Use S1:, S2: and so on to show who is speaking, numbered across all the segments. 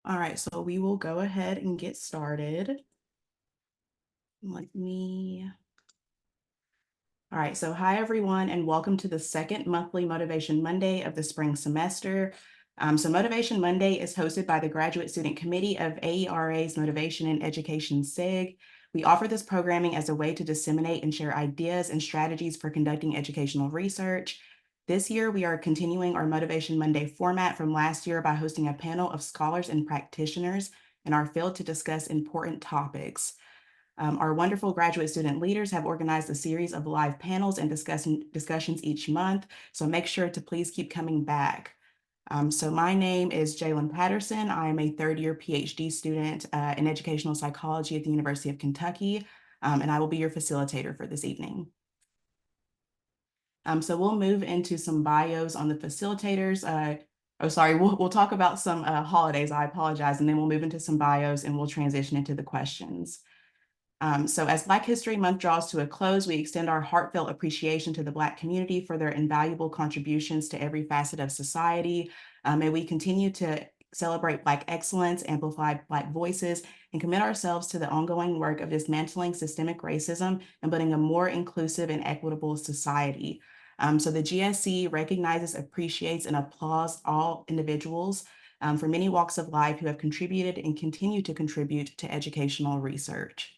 S1: All right, so we will go ahead and get started. Let me. All right, so hi everyone, and welcome to the second monthly Motivation Monday of the spring semester. So Motivation Monday is hosted by the Graduate Student Committee of AERA's Motivation and Education SIG. We offer this programming as a way to disseminate and share ideas and strategies for conducting educational research. This year, we are continuing our Motivation Monday format from last year by hosting a panel of scholars and practitioners in our field to discuss important topics. Our wonderful graduate student leaders have organized a series of live panels and discussions each month, so make sure to please keep coming back. So my name is Jalen Patterson. I am a third-year PhD student in educational psychology at the University of Kentucky, and I will be your facilitator for this evening. So we'll move into some bios on the facilitators. We'll talk about some holidays, I apologize, and then we'll move into some bios and we'll transition into the questions. So as Black History Month draws to a close, we extend our heartfelt appreciation to the Black community for their invaluable contributions to every facet of society. And we continue to celebrate Black excellence, amplify Black voices, and commit ourselves to the ongoing work of dismantling systemic racism and building a more inclusive and equitable society. So the GSC recognizes, appreciates, and applauds all individuals from many walks of life who have contributed and continue to contribute to educational research.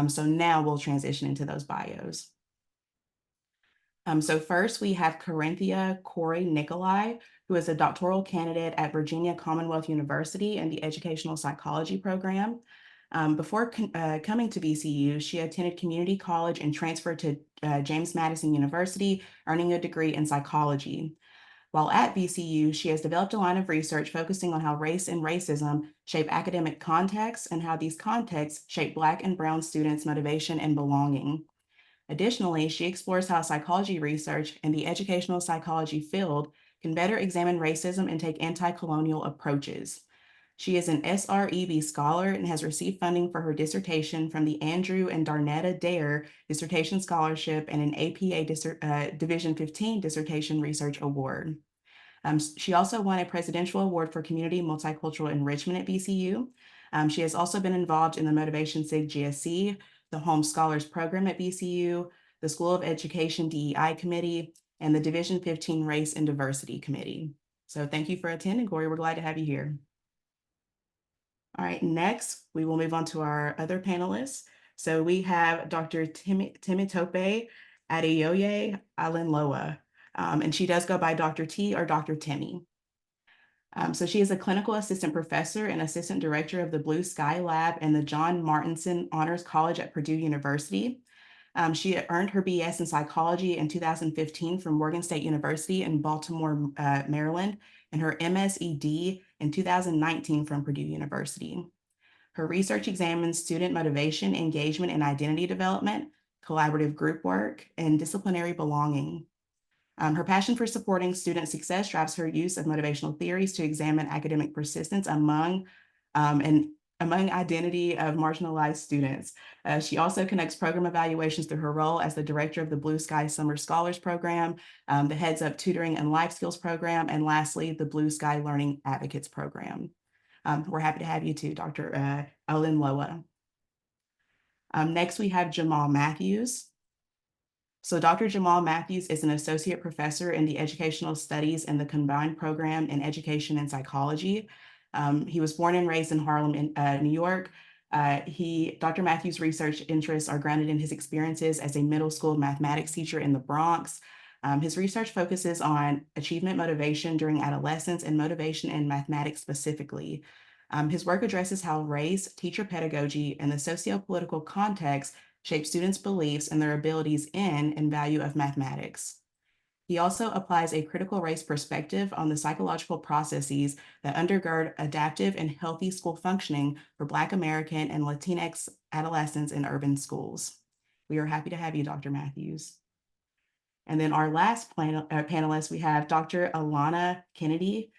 S1: So now we'll transition into those bios. So first we have Corinthia Corey Nicolai, who is a doctoral candidate at Virginia Commonwealth University in the Educational Psychology program. Before coming to VCU, she attended community college and transferred to James Madison University, earning a degree in psychology. While at VCU, she has developed a line of research focusing on how race and racism shape academic contexts and how these contexts shape Black and Brown students' motivation and belonging. Additionally, she explores how psychology research and the educational psychology field can better examine racism and take anti-colonial approaches. She is an SREB scholar and has received funding for her dissertation from the Andrew and Darnetta Dare Dissertation Scholarship and an APA Division 15 Dissertation Research Award. She also won a Presidential Award for Community Multicultural Enrichment at VCU. She has also been involved in the Motivation SIG GSC, the Home Scholars Program at VCU, the School of Education DEI Committee, and the Division 15 Race and Diversity Committee. So thank you for attending, Corey. We're glad to have you here. All right, next, we will move on to our other panelists. So we have Dr. Timitope Adeyoye Alinloa, and she does go by Dr. T or Dr. Timmy. So she is a clinical assistant professor and assistant director of the Blue Sky Lab and the John Martinson Honors College at Purdue University. She earned her BS in psychology in 2015 from Morgan State University in Baltimore, Maryland, and her MSED in 2019 from Purdue University. Her research examines student motivation, engagement, and identity development, collaborative group work, and disciplinary belonging. Her passion for supporting student success drives her use of motivational theories to examine academic persistence among identity of marginalized students. She also connects program evaluations through her role as the director of the Blue Sky Summer Scholars Program, the Heads Up Tutoring and Life Skills Program, and lastly, the Blue Sky Learning Advocates Program. We're happy to have you too, Dr. Alinloa. Next, we have Jamal Matthews. So Dr. Jamal Matthews is an associate professor in the educational studies and the combined program in education and psychology. He was born and raised in Harlem, New York. Dr. Matthews' research interests are grounded in his experiences as a middle school mathematics teacher in the Bronx. His research focuses on achievement motivation during adolescence and motivation in mathematics specifically. His work addresses how race, teacher pedagogy, and the socio-political context shape students' beliefs and their abilities in and value of mathematics. He also applies a critical race perspective on the psychological processes that undergird adaptive and healthy school functioning for Black American and Latinx adolescents in urban schools. We are happy to have you, Dr. Matthews. And then our last panelist, we have Dr. Alana Kennedy.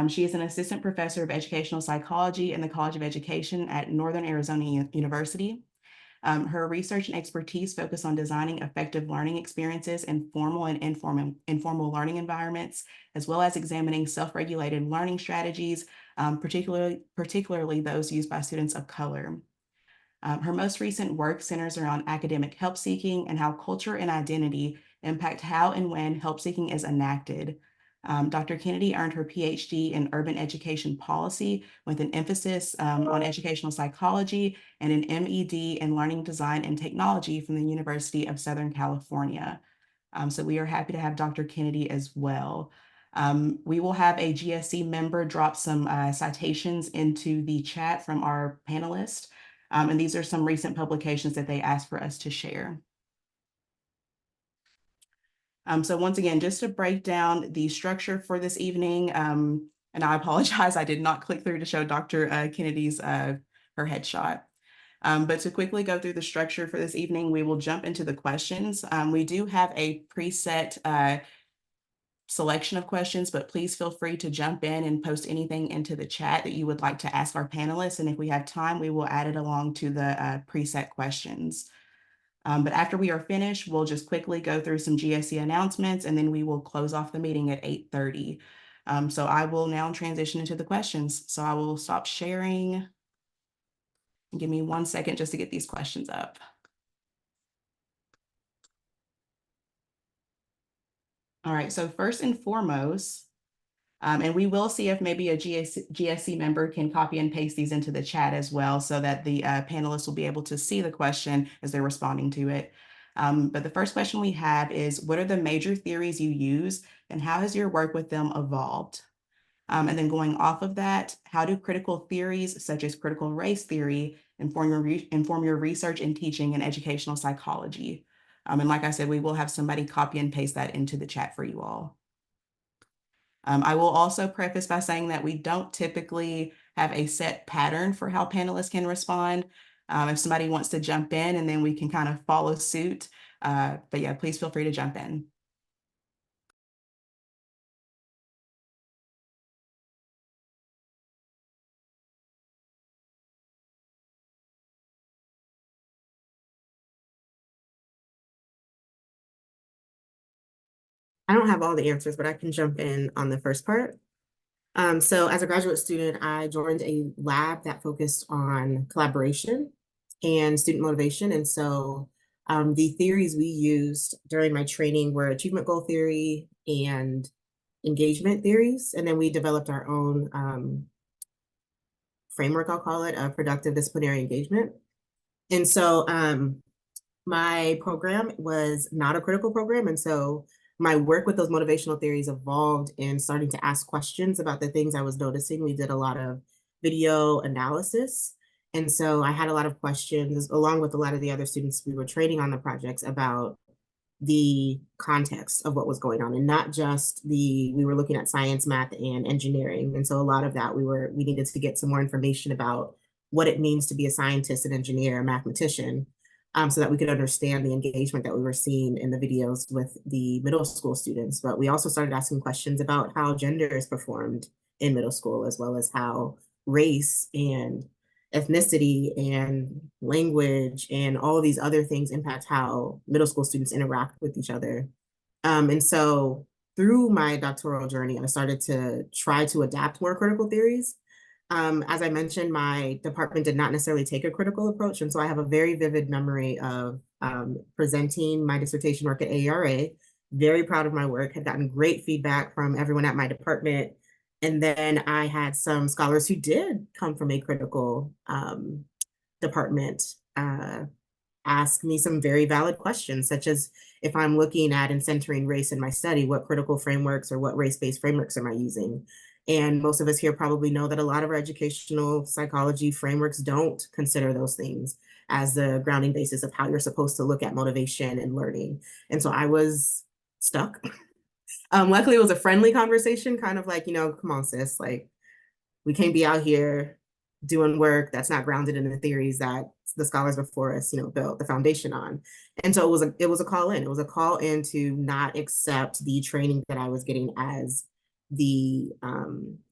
S1: She is an assistant professor of educational psychology in the College of Education at Northern Arizona University. Her research and expertise focus on designing effective learning experiences in formal and informal learning environments, as well as examining self-regulated learning strategies, particularly those used by students of color. Her most recent work centers around academic help seeking and how culture and identity impact how and when help seeking is enacted. Dr. Kennedy earned her PhD in urban education policy with an emphasis on educational psychology and an MED in learning design and technology from the University of Southern California. So we are happy to have Dr. Kennedy as well. We will have a GSC member drop some citations into the chat from our panelists. And these are some recent publications that they asked for us to share. So once again, just to break down the structure for this evening, and I apologize, I did not click through to show Dr. Kennedy's her headshot. But to quickly go through the structure for this evening, we will jump into the questions. We do have a preset selection of questions, but please feel free to jump in and post anything into the chat that you would like to ask our panelists. And if we have time, we will add it along to the preset questions. But after we are finished, we'll just quickly go through some GSC announcements, and then we will close off the meeting at 8:30. So I will now transition into the questions. So I will stop sharing. Give me 1 second just to get these questions up. All right, so first and foremost, and we will see if maybe a GSC member can copy and paste these into the chat as well so that the panelists will be able to see the question as they're responding to it. But the first question we have is, what are the major theories you use and how has your work with them evolved? And then going off of that, how do critical theories such as critical race theory inform your research and teaching in educational psychology? And like I said, we will have somebody copy and paste that into the chat for you all. I will also preface by saying that we don't typically have a set pattern for how panelists can respond. If somebody wants to jump in and then we can kind of follow suit. But yeah, please feel free to jump in.
S2: I don't have all the answers, but I can jump in on the first part. So as a graduate student, I joined a lab that focused on collaboration and student motivation. And so the theories we used during my training were achievement goal theory and engagement theories. And then we developed our own framework, I'll call it, of productive disciplinary engagement. And so my program was not a critical program. And so my work with those motivational theories evolved in starting to ask questions about the things I was noticing. We did a lot of video analysis. And so I had a lot of questions, along with a lot of the other students we were training on the projects, about the context of what was going on, and not just we were looking at science, math, and engineering. And so a lot of that we needed to get some more information about what it means to be a scientist, an engineer, a mathematician, so that we could understand the engagement that we were seeing in the videos with the middle school students. But we also started asking questions about how gender is performed in middle school, as well as how race and ethnicity and language and all of these other things impact how middle school students interact with each other. And so through my doctoral journey, I started to try to adapt more critical theories. As I mentioned, my department did not necessarily take a critical approach. And so I have a very vivid memory of presenting my dissertation work at AERA, very proud of my work, had gotten great feedback from everyone at my department. And then I had some scholars who did come from a critical department ask me some very valid questions, such as if I'm looking at and centering race in my study, what critical frameworks or what race-based frameworks am I using? And most of us here probably know that a lot of our educational psychology frameworks don't consider those things as the grounding basis of how you're supposed to look at motivation and learning. And so I was stuck. Luckily, it was a friendly conversation, kind of like, come on, sis, like, we can't be out here doing work that's not grounded in the theories that the scholars before us, built the foundation on. And so it was a call in. It was a call in to not accept the training that I was getting as the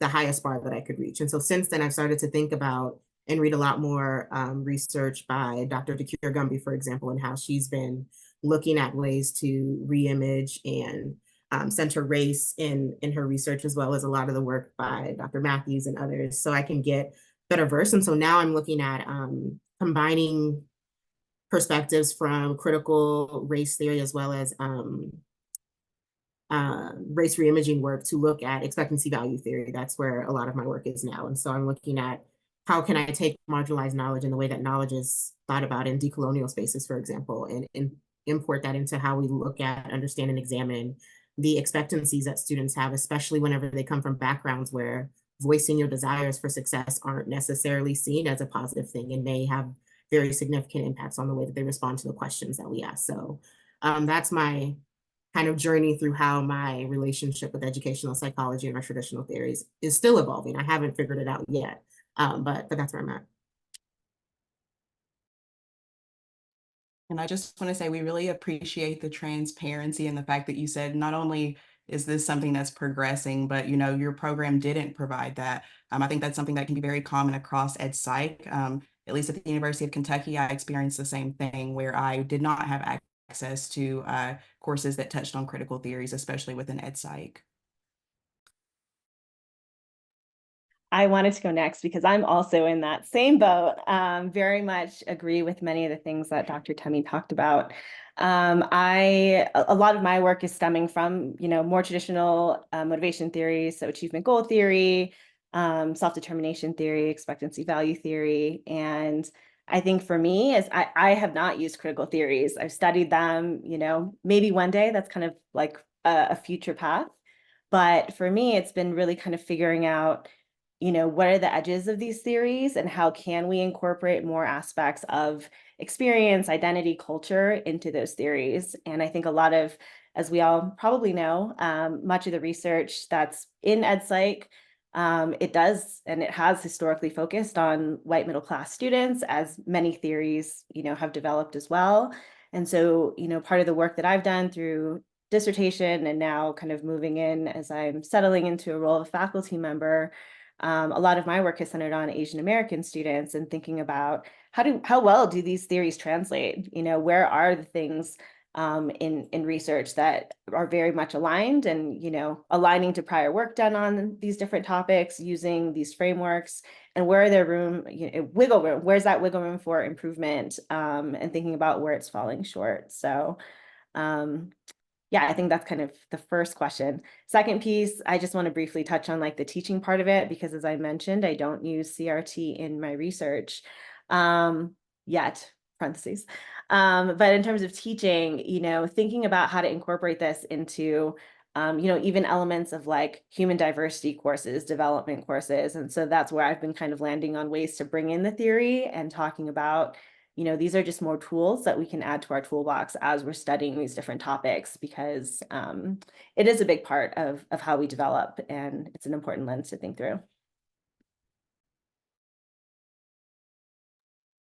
S2: highest bar that I could reach. And so since then, I've started to think about and read a lot more research by Dr. Dakir Gumby, for example, and how she's been looking at ways to reimage and center race in her research, as well as a lot of the work by Dr. Matthews and others, so I can get better versed. And so now I'm looking at combining perspectives from critical race theory as well as race reimaging work to look at expectancy value theory. That's where a lot of my work is now. And so I'm looking at how can I take marginalized knowledge and the way that knowledge is thought about in decolonial spaces, for example, and import that into how we look at, understand, and examine the expectancies that students have, especially whenever they come from backgrounds where voicing your desires for success aren't necessarily seen as a positive thing and may have very significant impacts on the way that they respond to the questions that we ask. So that's my kind of journey through how my relationship with educational psychology and our traditional theories is still evolving. I haven't figured it out yet, but that's where I'm at.
S1: And I just want to say we really appreciate the transparency and the fact that you said not only is this something that's progressing, but your program didn't provide that. I think that's something that can be very common across ed psych. At least at the University of Kentucky, I experienced the same thing where I did not have access to courses that touched on critical theories, especially within ed psych.
S3: I wanted to go next because I'm also in that same boat. Very much agree with many of the things that Dr. Temmie talked about. A lot of my work is stemming from, more traditional motivation theories, so achievement goal theory, self-determination theory, expectancy value theory. And I think for me is I have not used critical theories. I've studied them, maybe one day that's kind of like a future path. But for me, it's been really kind of figuring out what are the edges of these theories and how can we incorporate more aspects of experience, identity, culture into those theories. And I think a lot of, as we all probably know, much of the research that's in ed psych, it does and it has historically focused on white middle class students, as many theories, have developed as well. And so, part of the work that I've done through dissertation and now kind of moving in as I'm settling into a role of faculty member, a lot of my work is centered on Asian American students and thinking about how well do these theories translate? Where are the things in research that are very much aligned and aligning to prior work done on these different topics using these frameworks, and where are there wiggle room? Where's that wiggle room for improvement, and thinking about where it's falling short? So yeah, I think that's kind of the first question. Second piece, I just want to briefly touch on like the teaching part of it, because as I mentioned, I don't use CRT in my research yet, parentheses. But in terms of teaching, thinking about how to incorporate this into, even elements of like human diversity courses, development courses. And so that's where I've been kind of landing on ways to bring in the theory and talking about these are just more tools that we can add to our toolbox as we're studying these different topics, because it is a big part of how we develop, and it's an important lens to think through.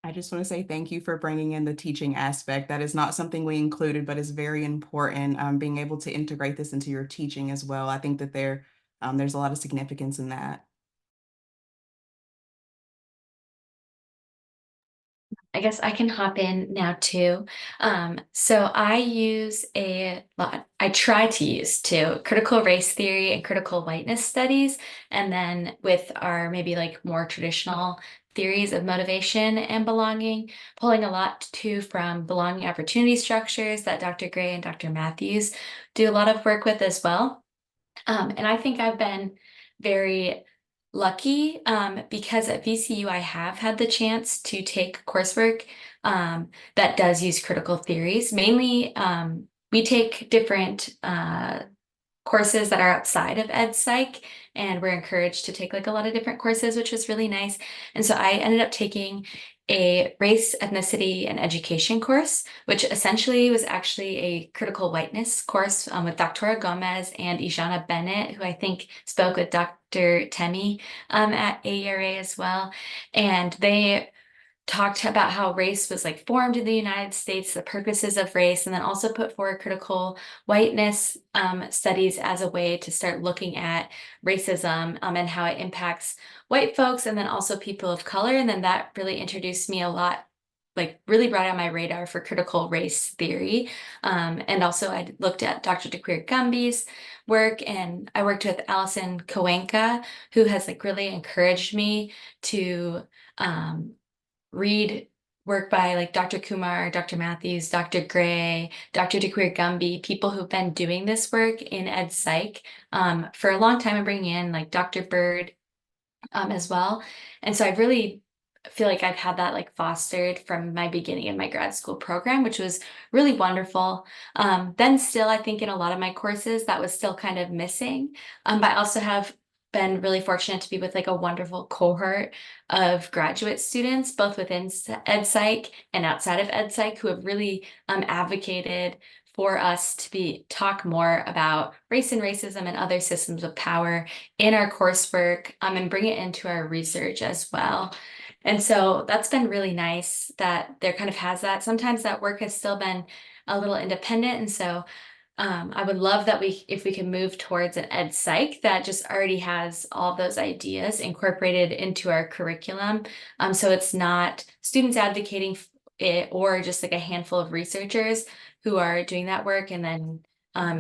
S1: I just want to say thank you for bringing in the teaching aspect. That is not something we included, but is very important. Being able to integrate this into your teaching as well. I think that there's a lot of significance in that.
S4: I guess I can hop in now too. So I use I try to use too, critical race theory and critical whiteness studies. And then with our maybe like more traditional theories of motivation and belonging, pulling a lot too from belonging opportunity structures that Dr. Gray and Dr. Matthews do a lot of work with as well. And I think I've been very lucky because at VCU I have had the chance to take coursework that does use critical theories. Mainly, we take different courses that are outside of ed psych, and we're encouraged to take like a lot of different courses, which was really nice. And so I ended up taking a race, ethnicity, and education course, which essentially was actually a critical whiteness course with Dr. Gomez and Ijana Bennett, who I think spoke with Dr. Temmie at AERA as well. And they talked about how race was like formed in the United States, the purposes of race, and then also put forward critical whiteness studies as a way to start looking at racism and how it impacts white folks and then also people of color. And then that really introduced me a lot, like really brought on my radar for critical race theory. And also I looked at Dr. DeQueer Gumby's work, and I worked with Alison Kowenka, who has like really encouraged me to read work by like Dr. Kumar, Dr. Matthews, Dr. Gray, Dr. DeQueer Gumby, people who've been doing this work in ed psych for a long time, and bringing in like Dr. Bird as well. And so I really feel like I've had that like fostered from my beginning in my grad school program, which was really wonderful. Then still, I think in a lot of my courses that was still kind of missing. But I also have been really fortunate to be with like a wonderful cohort of graduate students, both within ed psych and outside of ed psych, who have really advocated for us to talk more about race and racism and other systems of power in our coursework and bring it into our research as well. And so that's been really nice that there kind of has that. Sometimes that work has still been a little independent. And so I would love that if we can move towards an ed psych that just already has all those ideas incorporated into our curriculum. So it's not students advocating it or just like a handful of researchers who are doing that work, and then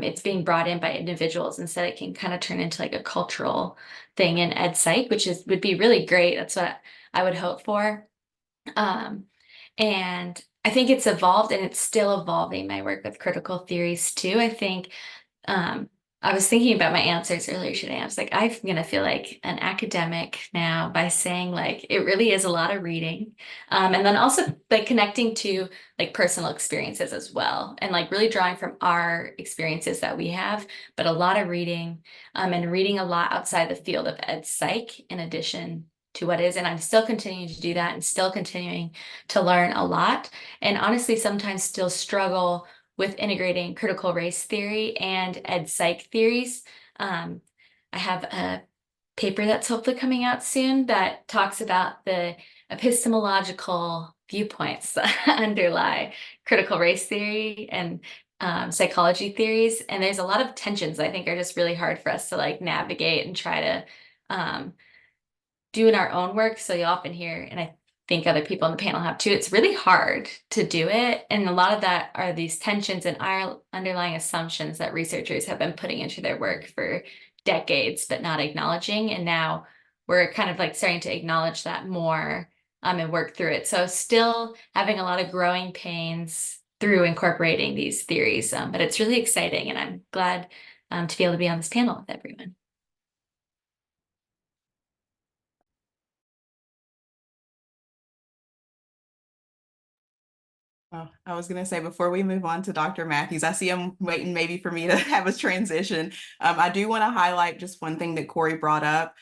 S4: it's being brought in by individuals. Instead, it can kind of turn into like a cultural thing in ed psych, which would be really great. That's what I would hope for. And I think it's evolved and it's still evolving, my work with critical theories too. I think I was thinking about my answers earlier today. I was like, I'm gonna feel like an academic now by saying like it really is a lot of reading. And then also like connecting to like personal experiences as well. And like really drawing from our experiences that we have, but a lot of reading and reading a lot outside the field of ed psych in addition to what is. And I'm still continuing to do that and still continuing to learn a lot. And honestly, sometimes still struggle with integrating critical race theory and ed psych theories. I have a paper that's hopefully coming out soon that talks about the epistemological viewpoints that underlie critical race theory and psychology theories. And there's a lot of tensions I think are just really hard for us to like navigate and try to do in our own work. So you often hear, and I think other people on the panel have too, it's really hard to do it. And a lot of that are these tensions and our underlying assumptions that researchers have been putting into their work for decades, but not acknowledging. And now we're kind of like starting to acknowledge that more and work through it. So still having a lot of growing pains through incorporating these theories, but it's really exciting. And I'm glad to be able to be on this panel with everyone.
S1: Oh, I was going to say, before we move on to Dr. Matthews, I see him waiting maybe for me to have a transition. I do want to highlight just one thing that Corey brought up.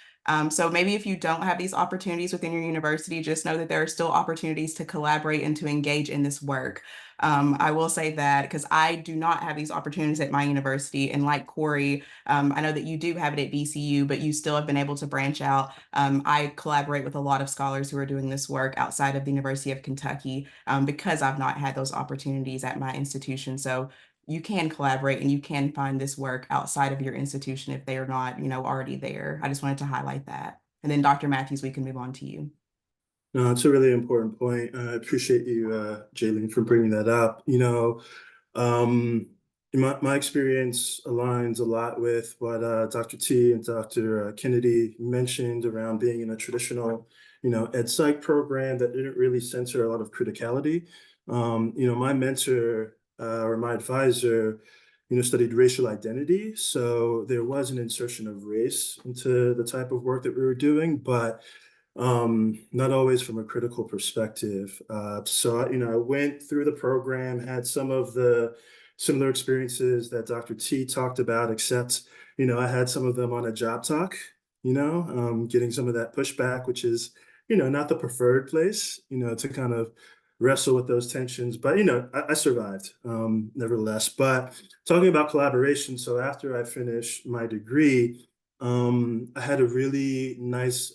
S1: So maybe if you don't have these opportunities within your university, just know that there are still opportunities to collaborate and to engage in this work. I will say that because I do not have these opportunities at my university. And like Corey, I know that you do have it at VCU, but you still have been able to branch out. I collaborate with a lot of scholars who are doing this work outside of the University of Kentucky because I've not had those opportunities at my institution. So you can collaborate and you can find this work outside of your institution if they are not, already there. I just wanted to highlight that. And then Dr. Matthews, we can move on to you.
S5: No, it's a really important point. I appreciate you, Jaylene, for bringing that up. Um, my experience aligns a lot with what Dr. T and Dr. Kennedy mentioned around being in a traditional, ed psych program that didn't really censor a lot of criticality. My mentor or my advisor, studied racial identity. So there was an insertion of race into the type of work that we were doing, but not always from a critical perspective. So I went through the program, had some of the similar experiences that Dr. T talked about, except, I had some of them on a job talk, getting some of that pushback, which is, not the preferred place, to kind of wrestle with those tensions. But, I survived, nevertheless. But talking about collaboration, so after I finished my degree, I had a really nice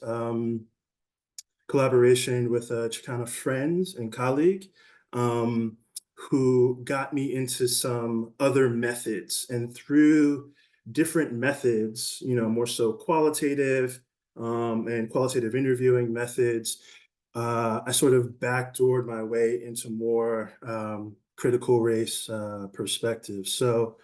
S5: collaboration with a Chicana friend and colleague, who got me into some other methods. And through different methods, more so qualitative and qualitative interviewing methods, I sort of backdoored my way into more critical race perspectives. So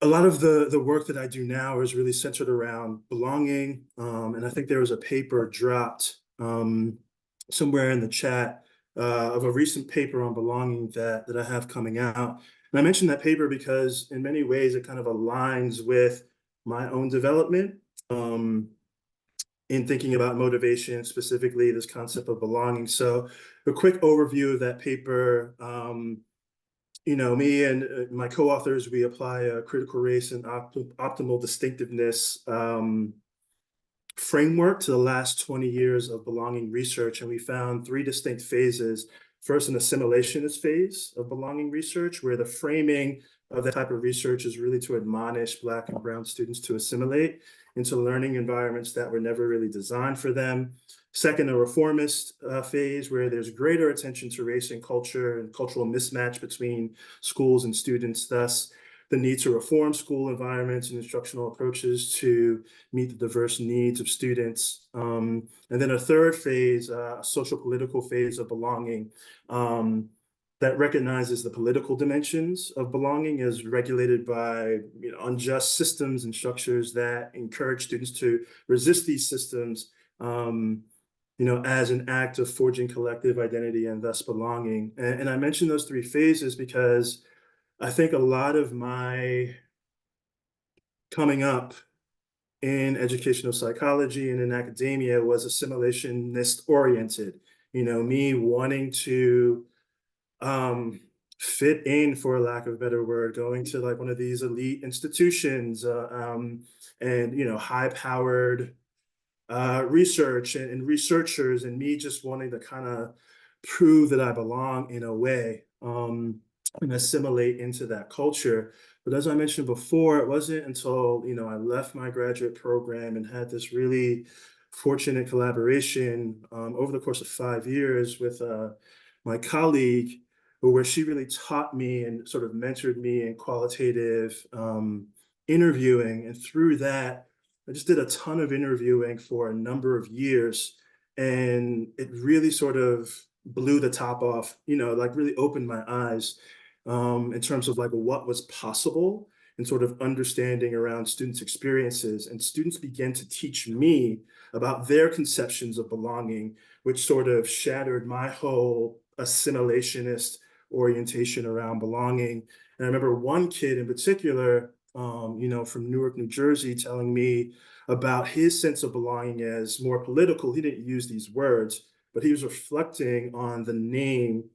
S5: a lot of the work that I do now is really centered around belonging. And I think there was a paper dropped somewhere in the chat of a recent paper on belonging that I have coming out. And I mentioned that paper because in many ways it kind of aligns with my own development in thinking about motivation, specifically this concept of belonging. So a quick overview of that paper. Me and my co-authors, we apply a critical race and optimal distinctiveness framework to the last 20 years of belonging research. And we found three distinct phases. First, an assimilationist phase of belonging research, where the framing of that type of research is really to admonish Black and Brown students to assimilate into learning environments that were never really designed for them. Second, a reformist phase, where there's greater attention to race and culture and cultural mismatch between schools and students, thus the need to reform school environments and instructional approaches to meet the diverse needs of students. And then a third phase, a social political phase of belonging, that recognizes the political dimensions of belonging as regulated by unjust systems and structures that encourage students to resist these systems as an act of forging collective identity and thus belonging. And I mention those three phases because I think a lot of my coming up in educational psychology and in academia was assimilationist oriented. Me wanting to fit in, for lack of a better word, going to like one of these elite institutions and high-powered research and researchers, and me just wanting to kind of prove that I belong in a way and assimilate into that culture. But as I mentioned before, it wasn't until I left my graduate program and had this really fortunate collaboration over the course of 5 years with my colleague, where she really taught me and sort of mentored me in qualitative interviewing. And through that, I just did a ton of interviewing for a number of years, and it really sort of blew the top off, like really opened my eyes in terms of like what was possible and sort of understanding around students' experiences. And students began to teach me about their conceptions of belonging, which sort of shattered my whole assimilationist orientation around belonging. And I remember one kid in particular, from Newark, New Jersey, telling me about his sense of belonging as more political. He didn't use these words, but he was reflecting on the name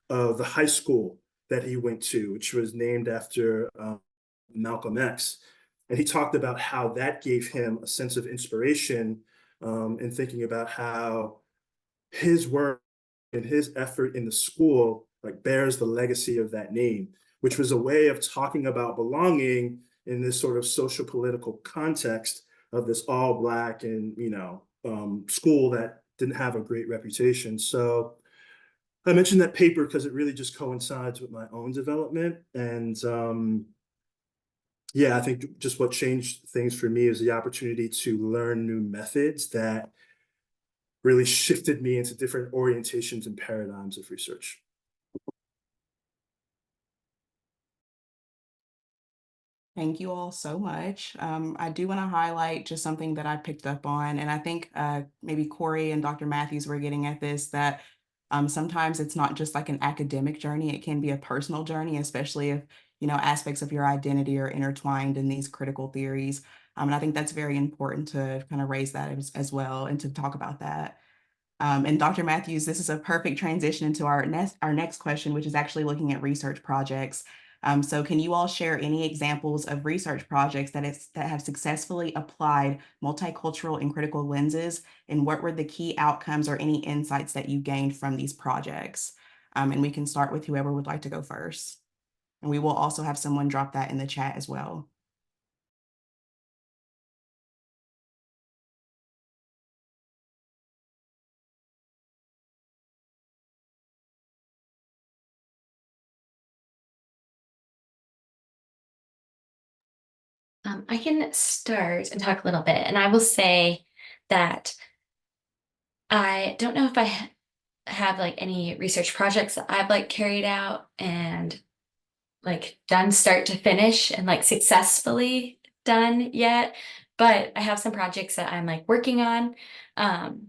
S5: of the high school that he went to, which was named after Malcolm X. And he talked about how that gave him a sense of inspiration in thinking about how his work and his effort in the school like bears the legacy of that name, which was a way of talking about belonging in this sort of social political context of this all Black and school that didn't have a great reputation. So I mentioned that paper because it really just coincides with my own development. And I think just what changed things for me is the opportunity to learn new methods that really shifted me into different orientations and paradigms of research.
S1: Thank you all so much. I do want to highlight just something that I picked up on, and I think maybe Corey and Dr. Matthews were getting at this, that sometimes it's not just like an academic journey, it can be a personal journey, especially if, aspects of your identity are intertwined in these critical theories. And I think that's very important to kind of raise that as well and to talk about that. And Dr. Matthews, this is a perfect transition into our next question, which is actually looking at research projects. So can you all share any examples of research projects that have successfully applied multicultural and critical lenses, and what were the key outcomes or any insights that you gained from these projects? And we can start with whoever would like to go first. And we will also have someone drop that in the chat as well.
S4: I can start and talk a little bit, and I will say that I don't know if I have like any research projects that I've like carried out and like done start to finish and like successfully done yet, but I have some projects that I'm like working on. Um,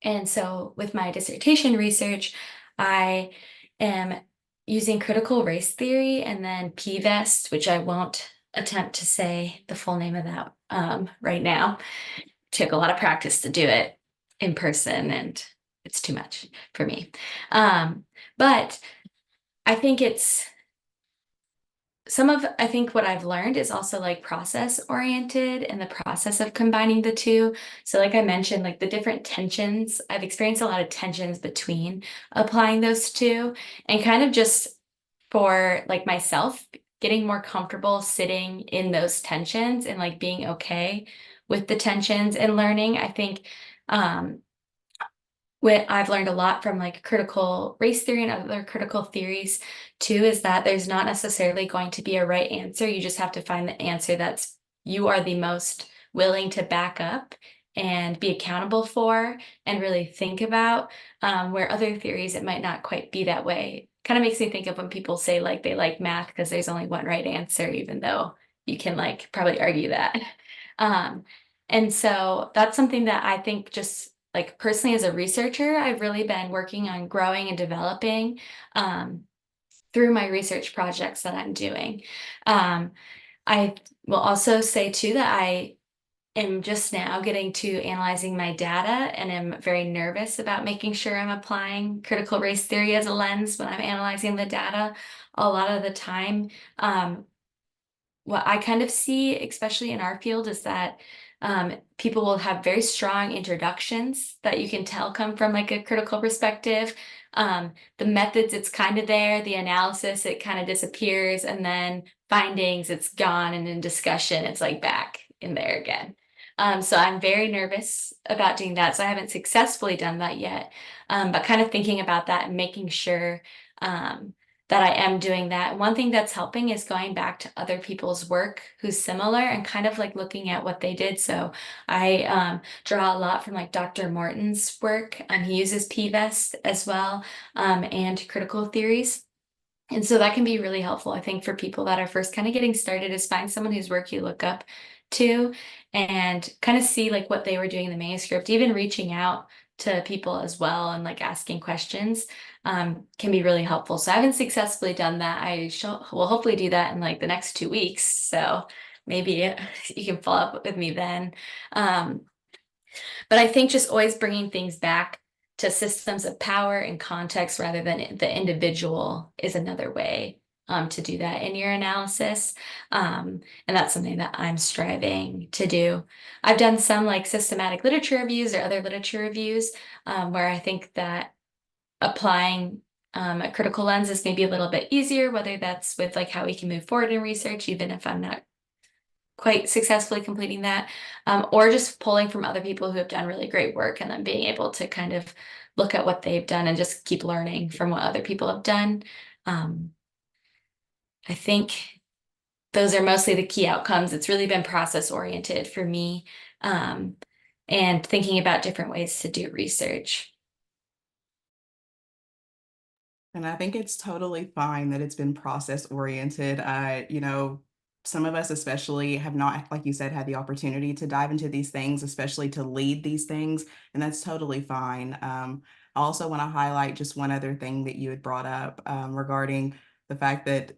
S4: and so with my dissertation research, I am using critical race theory and then PVEST, which I won't attempt to say the full name of that right now. Took a lot of practice to do it in person, and it's too much for me. But I think I think what I've learned is also like process oriented and the process of combining the two. So like I mentioned, like the different tensions, I've experienced a lot of tensions between applying those two, and kind of just for like myself, getting more comfortable sitting in those tensions and like being okay with the tensions and learning. I think um what I've learned a lot from like critical race theory and other critical theories too is that there's not necessarily going to be a right answer. You just have to find the answer that's you are the most willing to back up and be accountable for and really think about, where other theories it might not quite be that way. Kind of makes me think of when people say like they like math because there's only one right answer, even though you can like probably argue that. Um, and so that's something that I think just like personally as a researcher, I've really been working on growing and developing through my research projects that I'm doing. I will also say too that I am just now getting to analyzing my data and am very nervous about making sure I'm applying critical race theory as a lens when I'm analyzing the data. A lot of the time, what I kind of see, especially in our field, is that people will have very strong introductions that you can tell come from like a critical perspective. The methods, it's kind of there. The analysis, it kind of disappears. And then findings, it's gone. And in discussion, it's like back in there again. So I'm very nervous about doing that. So I haven't successfully done that yet. But kind of thinking about that and making sure that I am doing that. One thing that's helping is going back to other people's work who's similar and kind of like looking at what they did. So I draw a lot from like Dr. Morton's work. He uses PVEST as well, and critical theories. And so that can be really helpful, I think, for people that are first kind of getting started, is find someone whose work you look up to and kind of see like what they were doing in the manuscript, even reaching out to people as well and like asking questions can be really helpful. So I haven't successfully done that. Will hopefully do that in like the next 2 weeks. So maybe you can follow up with me then. But I think just always bringing things back to systems of power and context rather than the individual is another way to do that in your analysis. And that's something that I'm striving to do. I've done some like systematic literature reviews or other literature reviews where I think that applying a critical lens is maybe a little bit easier, whether that's with like how we can move forward in research, even if I'm not quite successfully completing that, or just pulling from other people who have done really great work and then being able to kind of look at what they've done and just keep learning from what other people have done. I think those are mostly the key outcomes. It's really been process oriented for me, and thinking about different ways to do research.
S1: And I think it's totally fine that it's been process oriented. Some of us especially have not, like you said, had the opportunity to dive into these things, especially to lead these things, and that's totally fine. I also want to highlight just one other thing that you had brought up regarding the fact that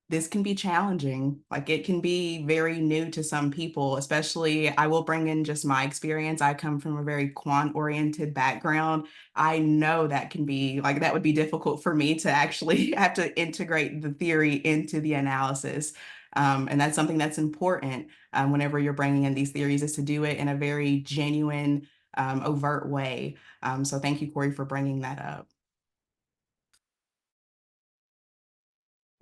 S1: this can be challenging. Like it can be very new to some people, especially I will bring in just my experience. I come from a very quant oriented background. I know that can be like, that would be difficult for me to actually have to integrate the theory into the analysis. And that's something that's important whenever you're bringing in these theories, is to do it in a very genuine, overt way. So thank you, Corey, for bringing that up.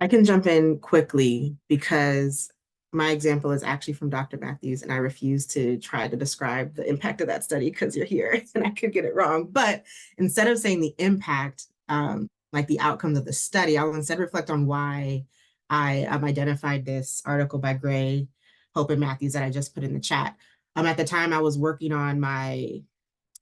S2: I can jump in quickly because my example is actually from Dr. Matthews, and I refuse to try to describe the impact of that study because you're here and I could get it wrong. But instead of saying the impact, like the outcomes of the study, I will instead reflect on why I identified this article by Gray, Hope, and Matthews that I just put in the chat. At the time, I was working on my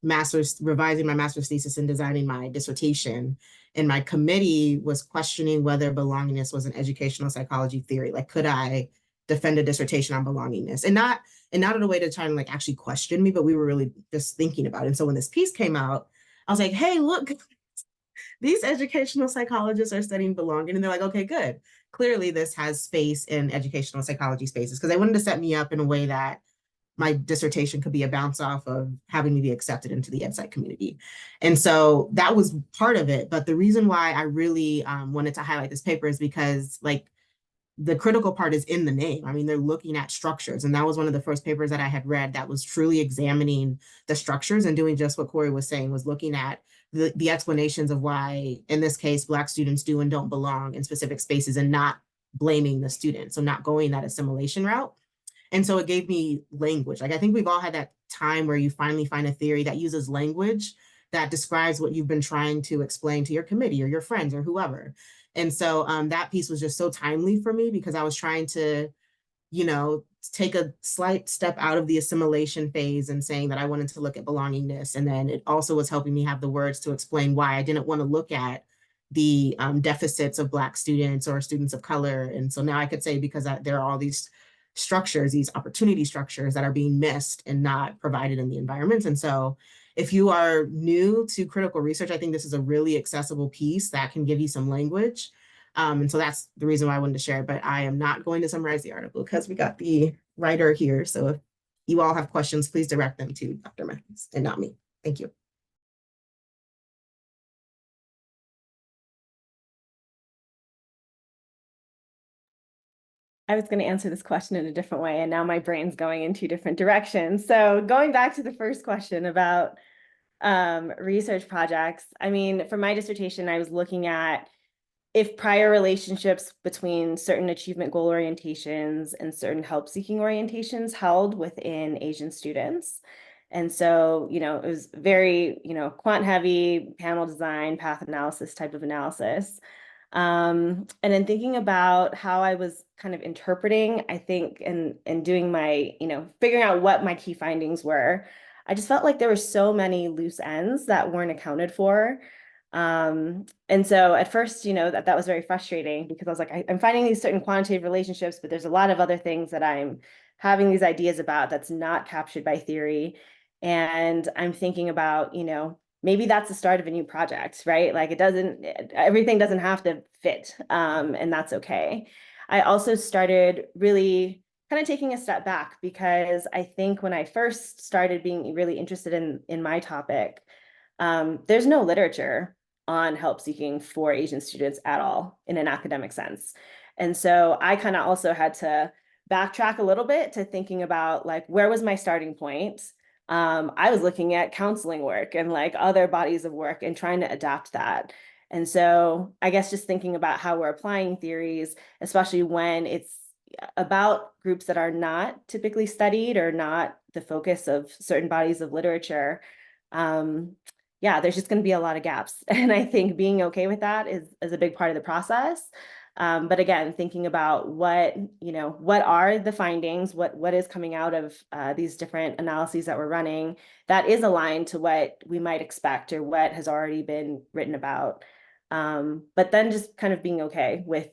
S2: revising my master's thesis and designing my dissertation. And my committee was questioning whether belongingness was an educational psychology theory. Like, could I defend a dissertation on belongingness? And not in a way to try and like actually question me, but we were really just thinking about it. And so when this piece came out, I was like, hey, look, these educational psychologists are studying belonging. And they're like, okay, good. Clearly this has space in educational psychology spaces, because they wanted to set me up in a way that my dissertation could be a bounce off of having me be accepted into the EdSci community. And so that was part of it. But the reason why I really wanted to highlight this paper is because like the critical part is in the name. I mean, they're looking at structures. And that was one of the first papers that I had read that was truly examining the structures and doing just what Corey was saying, was looking at the explanations of why, in this case, Black students do and don't belong in specific spaces, and not blaming the student. So not going that assimilation route. And so it gave me language. Like, I think we've all had that time where you finally find a theory that uses language that describes what you've been trying to explain to your committee or your friends or whoever. And so that piece was just so timely for me, because I was trying to, you know, take a slight step out of the assimilation phase and saying that I wanted to look at belongingness. And then it also was helping me have the words to explain why I didn't want to look at the deficits of Black students or students of color. And so now I could say, because there are all these structures, these opportunity structures that are being missed and not provided in the environments. And so if you are new to critical research, I think this is a really accessible piece that can give you some language. And so that's the reason why I wanted to share it, but I am not going to summarize the article because we got the writer here. So if you all have questions, please direct them to Dr. Matthews and not me. Thank you.
S3: I was going to answer this question in a different way, and now my brain's going in two different directions. So going back to the first question about research projects, I mean, for my dissertation, I was looking at if prior relationships between certain achievement goal orientations and certain help-seeking orientations held within Asian students. And so, you know, it was very, you know, quant heavy, panel design, path analysis type of analysis. And then thinking about how I was kind of interpreting, I think, and doing my, you know, figuring out what my key findings were, I just felt like there were so many loose ends that weren't accounted for. And so at first, you know, that was very frustrating, because I was like, I'm finding these certain quantitative relationships, but there's a lot of other things that I'm having these ideas about that's not captured by theory. And I'm thinking about, you know, maybe that's the start of a new project, right? Like everything doesn't have to fit, and that's okay. I also started really kind of taking a step back, because I think when I first started being really interested in my topic, there's no literature on help seeking for Asian students at all in an academic sense. And so I kind of also had to backtrack a little bit to thinking about like, where was my starting point? I was looking at counseling work and like other bodies of work and trying to adapt that. And so I guess just thinking about how we're applying theories, especially when it's about groups that are not typically studied or not the focus of certain bodies of literature, yeah, there's just going to be a lot of gaps. And I think being okay with that is a big part of the process. But again, thinking about what are the findings, what is coming out of these different analyses that we're running that is aligned to what we might expect or what has already been written about. But then just kind of being okay with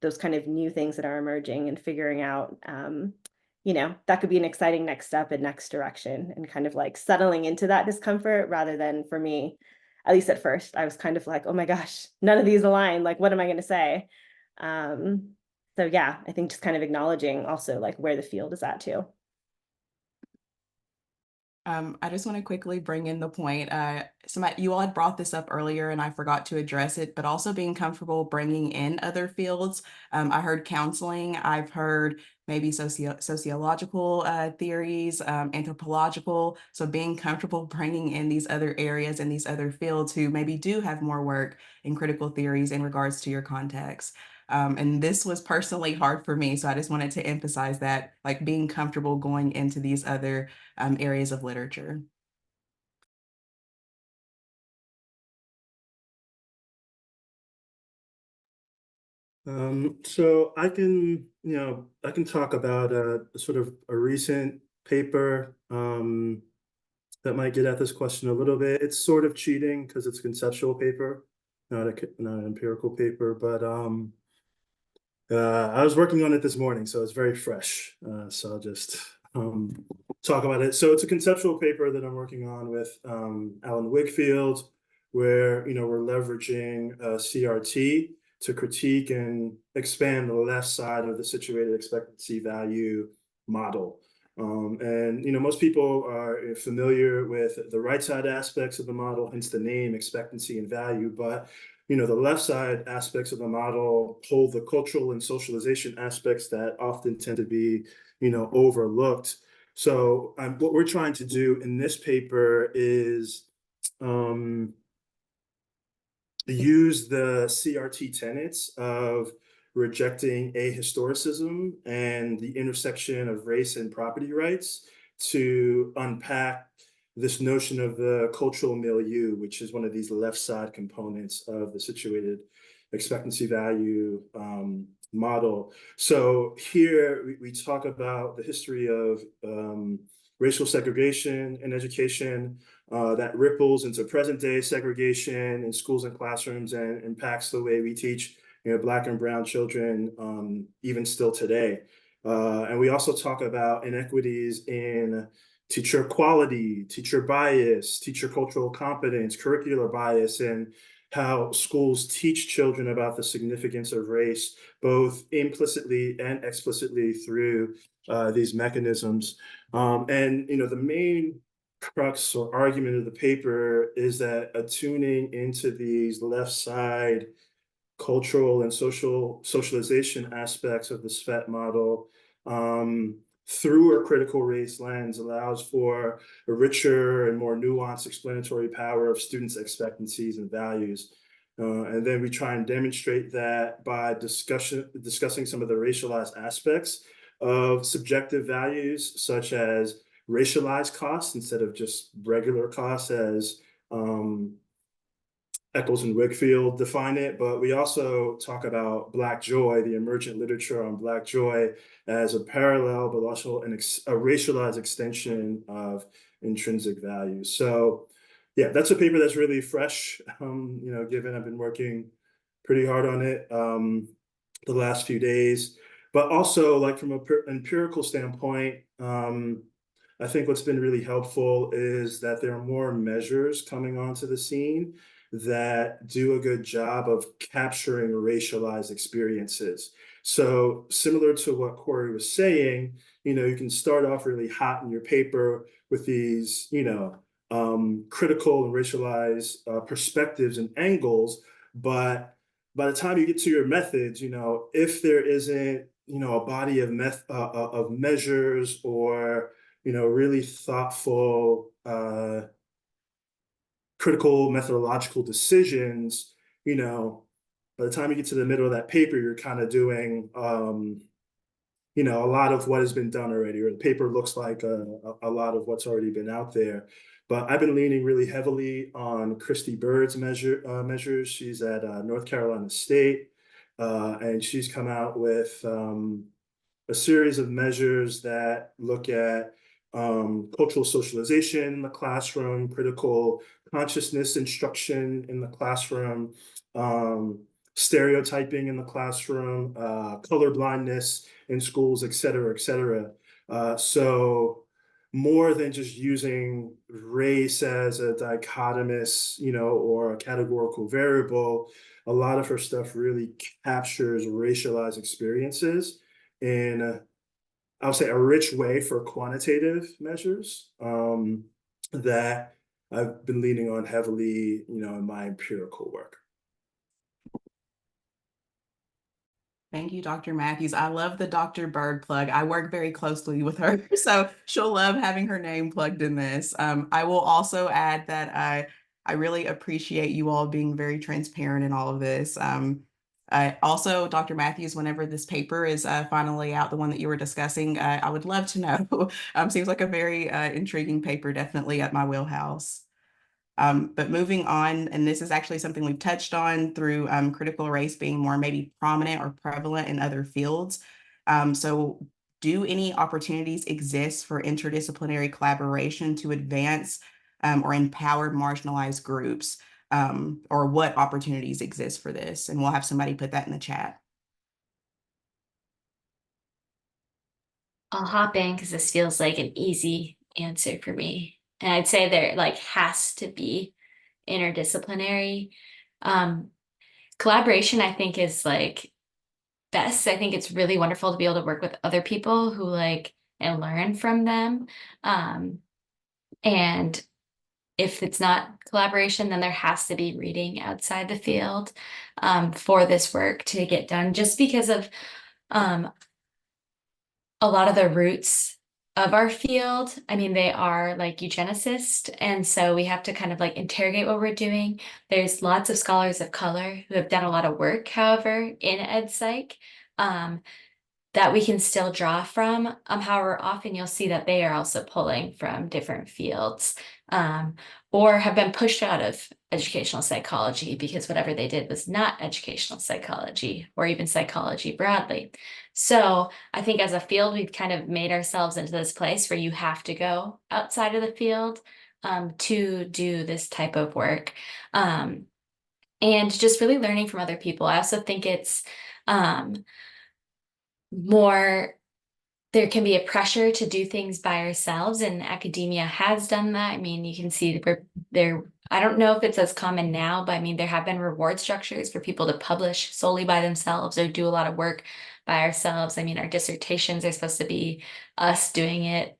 S3: those kind of new things that are emerging and figuring out, that could be an exciting next step and next direction, and kind of like settling into that discomfort, rather than, for me, at least at first, I was kind of like, oh my gosh, none of these align. Like, what am I going to say? So yeah, I think just kind of acknowledging also like where the field is at too.
S1: I just want to quickly bring in the point. You all had brought this up earlier and I forgot to address it, but also being comfortable bringing in other fields. I heard counseling. I've heard maybe sociological theories, anthropological. So being comfortable bringing in these other areas and these other fields who maybe do have more work in critical theories in regards to your context. And this was personally hard for me. So I just wanted to emphasize that, like being comfortable going into these other areas of literature.
S5: So I can, I can talk about sort of a recent paper that might get at this question a little bit. It's sort of cheating because it's a conceptual paper, not an empirical paper, but I was working on it this morning, so it's very fresh. So I'll just talk about it. So it's a conceptual paper that I'm working on with Alan Wigfield, where we're leveraging CRT to critique and expand the left side of the situated expectancy value model. And most people are familiar with the right side aspects of the model, hence the name, expectancy and value, but the left side aspects of the model hold the cultural and socialization aspects that often tend to be, overlooked. So what we're trying to do in this paper is use the CRT tenets of rejecting ahistoricism and the intersection of race and property rights to unpack this notion of the cultural milieu, which is one of these left side components of the situated expectancy value model. So here we talk about the history of racial segregation in education, that ripples into present day segregation in schools and classrooms and impacts the way we teach Black and brown children even still today. And we also talk about inequities in teacher quality, teacher bias, teacher cultural competence, curricular bias, and how schools teach children about the significance of race, both implicitly and explicitly through these mechanisms. And the main crux or argument of the paper is that attuning into these left side cultural and socialization aspects of the SFET model through a critical race lens allows for a richer and more nuanced explanatory power of students' expectancies and values. And then we try and demonstrate that by discussing some of the racialized aspects of subjective values, such as racialized costs instead of just regular costs as Eccles and Wigfield define it, but we also talk about Black joy, the emergent literature on Black joy as a parallel, but also a racialized extension of intrinsic value. So yeah, that's a paper that's really fresh, given I've been working pretty hard on it the last few days, but also like from an empirical standpoint, I think what's been really helpful is that there are more measures coming onto the scene that do a good job of capturing racialized experiences. So similar to what Corey was saying, you can start off really hot in your paper with these, critical and racialized perspectives and angles, but by the time you get to your methods, if there isn't, a body of measures or really thoughtful critical methodological decisions, by the time you get to the middle of that paper, you're kind of doing, a lot of what has been done already, or the paper looks like a lot of what's already been out there. But I've been leaning really heavily on Christy Bird's measures. She's at North Carolina State, and she's come out with a series of measures that look at cultural socialization in the classroom, critical consciousness instruction in the classroom, stereotyping in the classroom, color blindness in schools, et cetera, et cetera. So more than just using race as a dichotomous, or a categorical variable, a lot of her stuff really captures racialized experiences in I would say a rich way for quantitative measures that I've been leaning on heavily, in my empirical work.
S1: Thank you, Dr. Matthews. I love the Dr. Bird plug. I work very closely with her, so she'll love having her name plugged in this. I will also add that I really appreciate you all being very transparent in all of this. Also, Dr. Matthews, whenever this paper is finally out, the one that you were discussing, I would love to know. Seems like a very intriguing paper, definitely at my wheelhouse. But moving on, and this is actually something we've touched on through critical race being more maybe prominent or prevalent in other fields. So do any opportunities exist for interdisciplinary collaboration to advance or empower marginalized groups? Or what opportunities exist for this? And we'll have somebody put that in the chat.
S4: I'll hop in because this feels like an easy answer for me. And I'd say there like has to be interdisciplinary. Collaboration, I think, is like best. I think it's really wonderful to be able to work with other people who like and learn from them. And if it's not collaboration, then there has to be reading outside the field for this work to get done, just because of a lot of the roots of our field. I mean, they are like eugenicist, and so we have to kind of like interrogate what we're doing. There's lots of scholars of color who have done a lot of work, however, in ed psych. That we can still draw from. However, often you'll see that they are also pulling from different fields, or have been pushed out of educational psychology because whatever they did was not educational psychology or even psychology broadly. So I think as a field, we've kind of made ourselves into this place where you have to go outside of the field to do this type of work. And just really learning from other people. I also think it's more, there can be a pressure to do things by ourselves, and academia has done that. I mean, you can see there, I don't know if it's as common now, but I mean, there have been reward structures for people to publish solely by themselves or do a lot of work by ourselves. I mean, our dissertations are supposed to be us doing it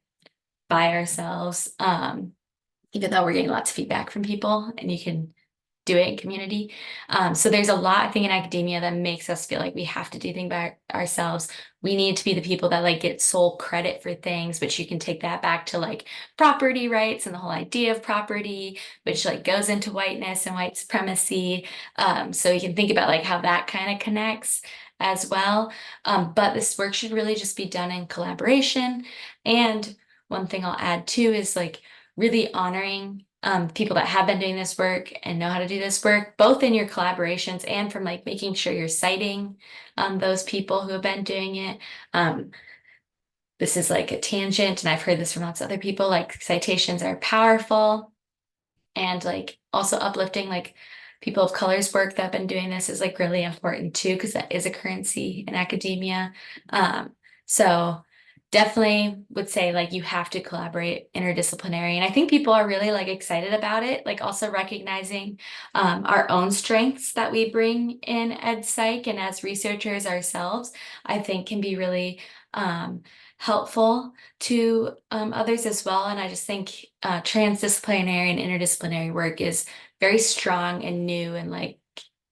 S4: by ourselves, even though we're getting lots of feedback from people and you can do it in community. So there's a lot, I think, in academia that makes us feel like we have to do things by ourselves. We need to be the people that like get sole credit for things, which you can take that back to like property rights and the whole idea of property, which like goes into whiteness and white supremacy. So you can think about like how that kind of connects as well. But this work should really just be done in collaboration. And one thing I'll add too is like really honoring people that have been doing this work and know how to do this work, both in your collaborations and from like making sure you're citing those people who have been doing it. This is like a tangent, and I've heard this from lots of other people, like citations are powerful, and like also uplifting like people of color's work that have been doing this is like really important too, because that is a currency in academia. So definitely would say like you have to collaborate interdisciplinary. And I think people are really like excited about it, like also recognizing our own strengths that we bring in ed psych and as researchers ourselves, I think can be really helpful to others as well. And I just think transdisciplinary and interdisciplinary work is very strong and new and like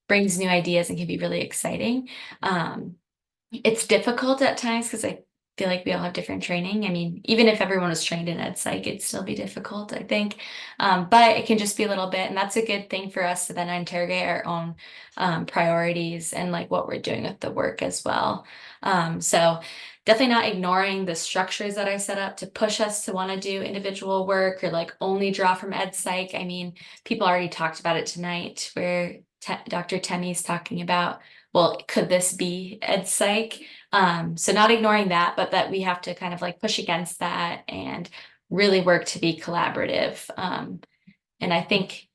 S4: brings new ideas and can be really exciting. It's difficult at times because I feel like we all have different training. I mean, even if everyone was trained in ed psych, it'd still be difficult, I think. But it can just be a little bit, and that's a good thing for us to then interrogate our own priorities and like what we're doing with the work as well. So definitely not ignoring the structures that are set up to push us to want to do individual work or like only draw from ed psych. I mean, people already talked about it tonight where Dr. Temmie's talking about, well, could this be ed psych? So not ignoring that, but that we have to kind of like push against that and really work to be collaborative. And I think,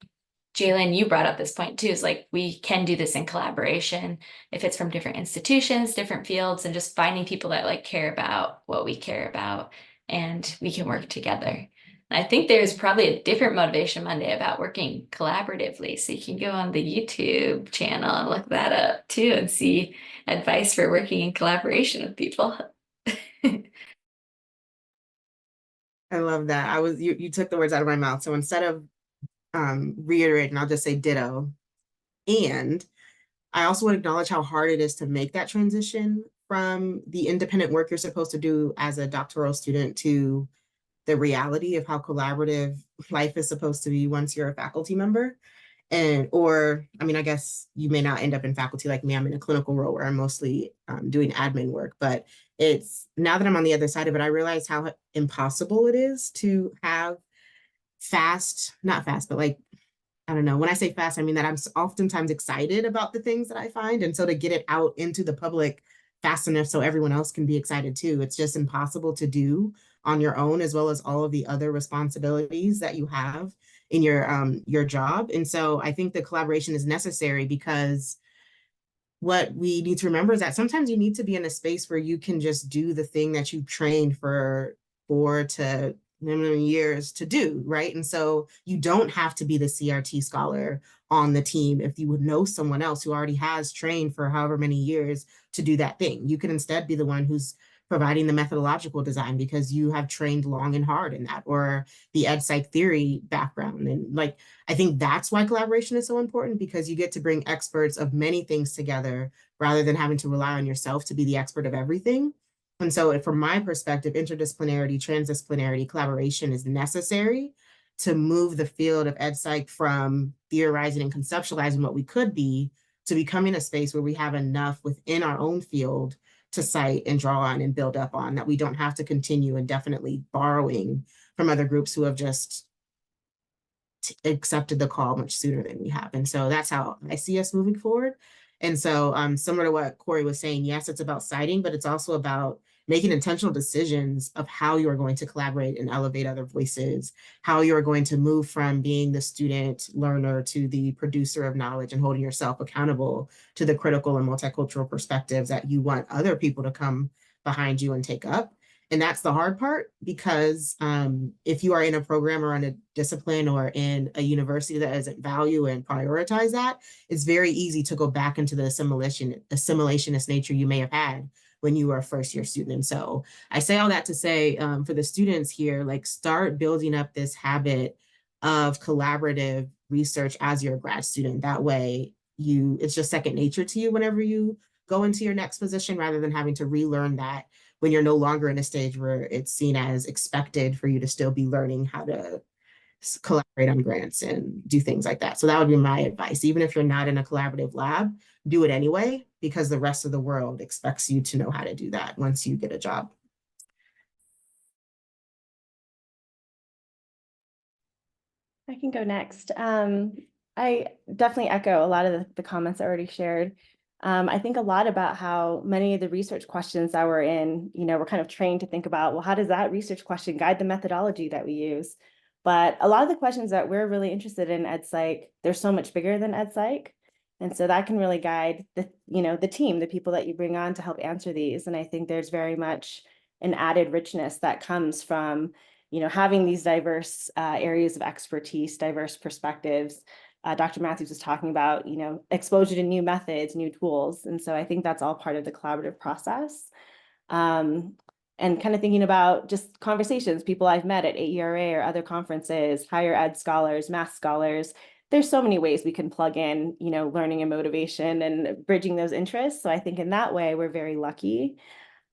S4: Jalen, you brought up this point too, is like we can do this in collaboration if it's from different institutions, different fields, and just finding people that like care about what we care about, and we can work together. I think there's probably a different Motivation Monday about working collaboratively. So you can go on the YouTube channel and look that up too and see advice for working in collaboration with people.
S2: I love that. You took the words out of my mouth. So instead of reiterating, I'll just say ditto. And I also want to acknowledge how hard it is to make that transition from the independent work you're supposed to do as a doctoral student to the reality of how collaborative life is supposed to be once you're a faculty member. Or, I mean, I guess you may not end up in faculty like me. I'm in a clinical role where I'm mostly doing admin work, but it's now that I'm on the other side of it, I realize how impossible it is to have not fast, but like I don't know, when I say fast, I mean that I'm oftentimes excited about the things that I find. And so to get it out into the public fast enough so everyone else can be excited too, it's just impossible to do on your own, as well as all of the other responsibilities that you have in your job. And so I think the collaboration is necessary, because what we need to remember is that sometimes you need to be in a space where you can just do the thing that you've trained for 4 to minimum years to do, right? And so you don't have to be the CRT scholar on the team if you would know someone else who already has trained for however many years to do that thing. You can instead be the one who's providing the methodological design because you have trained long and hard in that, or the ed psych theory background. And like, I think that's why collaboration is so important, because you get to bring experts of many things together rather than having to rely on yourself to be the expert of everything. And so from my perspective, interdisciplinarity, transdisciplinarity, collaboration is necessary to move the field of ed psych from theorizing and conceptualizing what we could be to becoming a space where we have enough within our own field to cite and draw on and build up on, that we don't have to continue indefinitely borrowing from other groups who have just accepted the call much sooner than we have. And so that's how I see us moving forward. And so similar to what Corey was saying, yes, it's about citing, but it's also about making intentional decisions of how you are going to collaborate and elevate other voices, how you are going to move from being the student learner to the producer of knowledge, and holding yourself accountable to the critical and multicultural perspectives that you want other people to come behind you and take up. And that's the hard part, because if you are in a program or in a discipline or in a university that doesn't value and prioritize that, it's very easy to go back into the assimilationist nature you may have had when you were a first year student. And so I say all that to say, for the students here, like, start building up this habit of collaborative research as you're a grad student. That way it's just second nature to you whenever you go into your next position, rather than having to relearn that when you're no longer in a stage where it's seen as expected for you to still be learning how to collaborate on grants and do things like that. So that would be my advice. Even if you're not in a collaborative lab, do it anyway, because the rest of the world expects you to know how to do that once you get a job.
S3: I can go next. I definitely echo a lot of the comments already shared. I think a lot about how many of the research questions that we're in, we're kind of trained to think about, well, how does that research question guide the methodology that we use? But a lot of the questions that we're really interested in ed psych, they're so much bigger than ed psych. And so that can really guide the team, the people that you bring on to help answer these. And I think there's very much an added richness that comes from having these diverse areas of expertise, diverse perspectives. Dr. Matthews was talking about, exposure to new methods, new tools. And so I think that's all part of the collaborative process. And kind of thinking about just conversations, people I've met at AERA or other conferences, higher ed scholars, math scholars. There's so many ways we can plug in, learning and motivation and bridging those interests. So I think in that way, we're very lucky.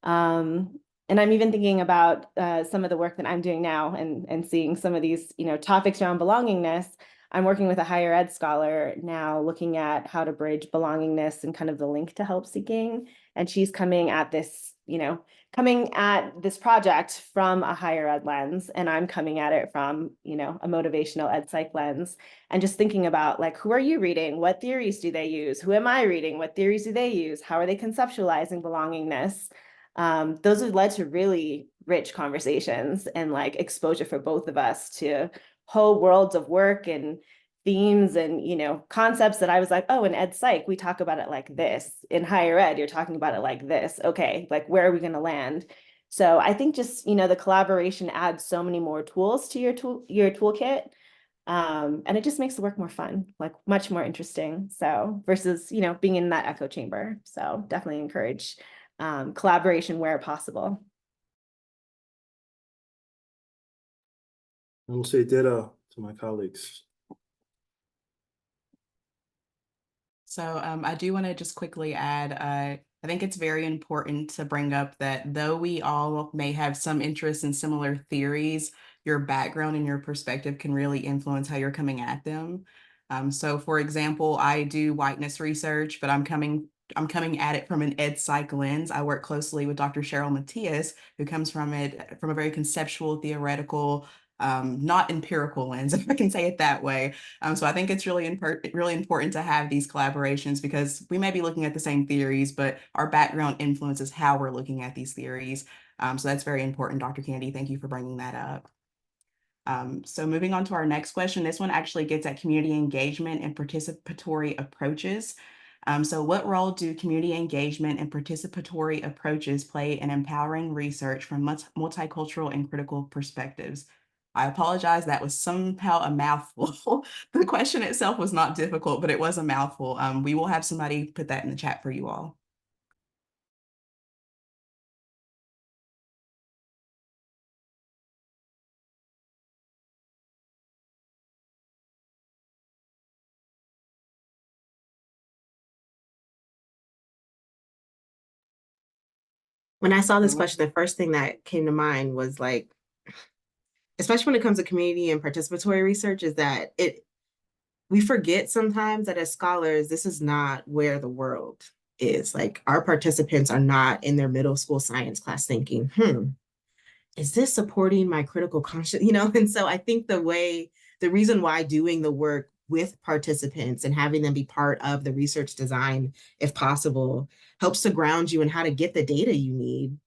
S3: And I'm even thinking about some of the work that I'm doing now and seeing some of these, topics around belongingness. I'm working with a higher ed scholar now, looking at how to bridge belongingness and kind of the link to help seeking. And she's coming at this, project from a higher ed lens, and I'm coming at it from, a motivational ed psych lens, and just thinking about, like, who are you reading? What theories do they use? Who am I reading? What theories do they use? How are they conceptualizing belongingness? Those have led to really rich conversations and like exposure for both of us to whole worlds of work and themes and concepts that I was like, oh, in ed psych we talk about it like this. In higher ed you're talking about it like this. Okay, like where are we going to land? So I think just the collaboration adds so many more tools to your toolkit, and it just makes the work more fun, like much more interesting. So versus being in that echo chamber. So definitely encourage collaboration where possible.
S5: I will say ditto to my colleagues.
S1: So I do want to just quickly add, I think it's very important to bring up that though we all may have some interest in similar theories, your background and your perspective can really influence how you're coming at them. So for example, I do whiteness research, but I'm coming at it from an ed psych lens. I work closely with Dr. Cheryl Matias, who comes from a very conceptual, theoretical, not empirical lens, if I can say it that way. So I think it's really important to have these collaborations because we may be looking at the same theories, but our background influences how we're looking at these theories. So that's very important, Dr. Kennedy. Thank you for bringing that up. So moving on to our next question, this one actually gets at community engagement and participatory approaches. So what role do community engagement and participatory approaches play in empowering research from multicultural and critical perspectives? I apologize, that was somehow a mouthful. The question itself was not difficult, but it was a mouthful. We will have somebody put that in the chat for you all.
S2: When I saw this question, the first thing that came to mind was like, especially when it comes to community and participatory research, is that we forget sometimes that as scholars, this is not where the world is. Like our participants are not in their middle school science class thinking, is this supporting my critical conscience? And so I think the reason why doing the work with participants and having them be part of the research design, if possible, helps to ground you in how to get the data you need,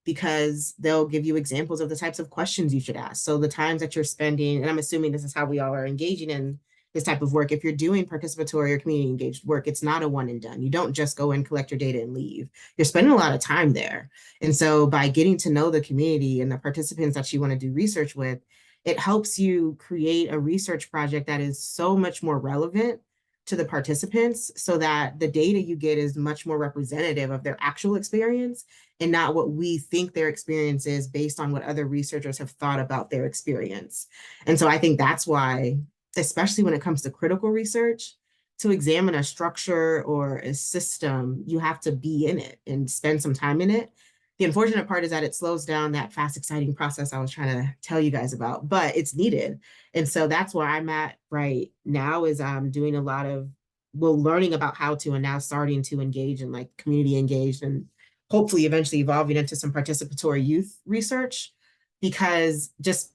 S2: because they'll give you examples of the types of questions you should ask. So the times that you're spending, and I'm assuming this is how we all are engaging in this type of work. If you're doing participatory or community engaged work, it's not a one and done. You don't just go and collect your data and leave. You're spending a lot of time there. And so by getting to know the community and the participants that you want to do research with, it helps you create a research project that is so much more relevant to the participants so that the data you get is much more representative of their actual experience and not what we think their experience is based on what other researchers have thought about their experience. And so I think that's why, especially when it comes to critical research, to examine a structure or a system, you have to be in it and spend some time in it. The unfortunate part is that it slows down that fast, exciting process I was trying to tell you guys about, but it's needed. And so that's where I'm at right now is I'm doing a lot of, learning about how to, and now starting to engage in like community engaged and hopefully eventually evolving into some participatory youth research, because just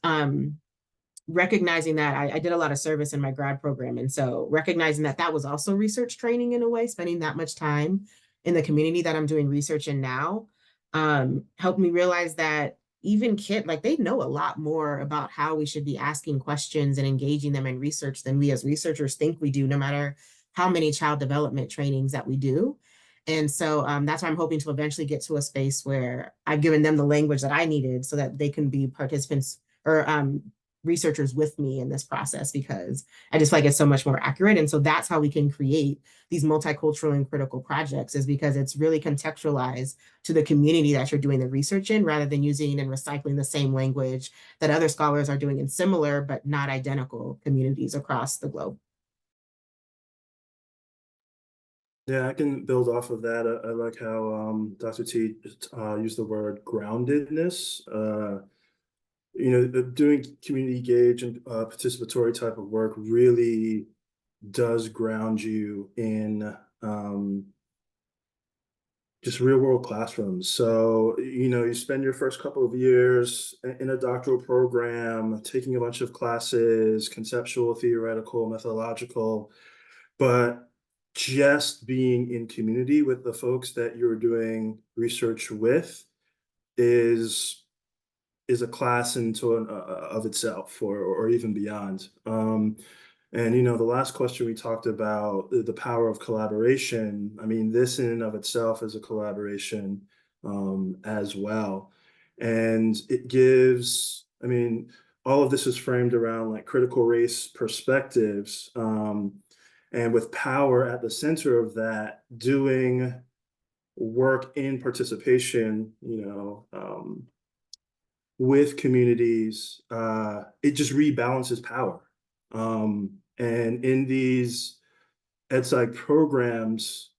S2: recognizing that I did a lot of service in my grad program. And so recognizing that that was also research training in a way, spending that much time in the community that I'm doing research in now, helped me realize that even kids, like they know a lot more about how we should be asking questions and engaging them in research than we as researchers think we do, no matter how many child development trainings that we do. And so that's why I'm hoping to eventually get to a space where I've given them the language that I needed so that they can be participants or researchers with me in this process, because I just feel like it's so much more accurate. And so that's how we can create these multicultural and critical projects, is because it's really contextualized to the community that you're doing the research in, rather than using and recycling the same language that other scholars are doing in similar but not identical communities across the globe.
S5: Yeah, I can build off of that. I like how Dr. T used the word groundedness. Doing community engaged and participatory type of work really does ground you in just real world classrooms. So, you spend your first couple of years in a doctoral program, taking a bunch of classes, conceptual, theoretical, methodological, but just being in community with the folks that you're doing research with is a class into of itself, or even beyond. And the last question we talked about, the power of collaboration. I mean, this in and of itself is a collaboration as well. And it gives, I mean, all of this is framed around like critical race perspectives. And with power at the center of that, doing work in participation, with communities, it just rebalances power. And in these ed-psych programs,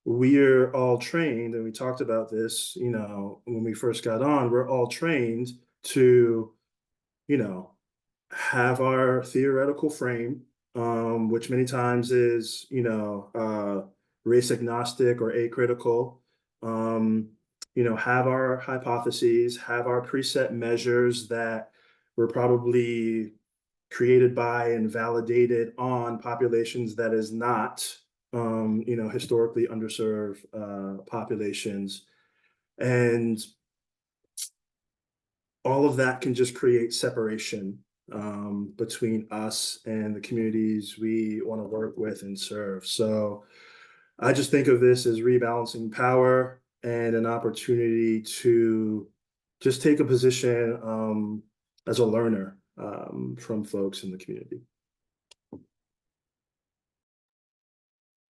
S5: we're all trained, and we talked about this, when we first got on, we're all trained to, have our theoretical frame, which many times is, race agnostic or acritical, have our hypotheses, have our preset measures that were probably created by and validated on populations that is not, historically underserved populations. And all of that can just create separation between us and the communities we want to work with and serve. So I just think of this as rebalancing power and an opportunity to just take a position as a learner from folks in the community.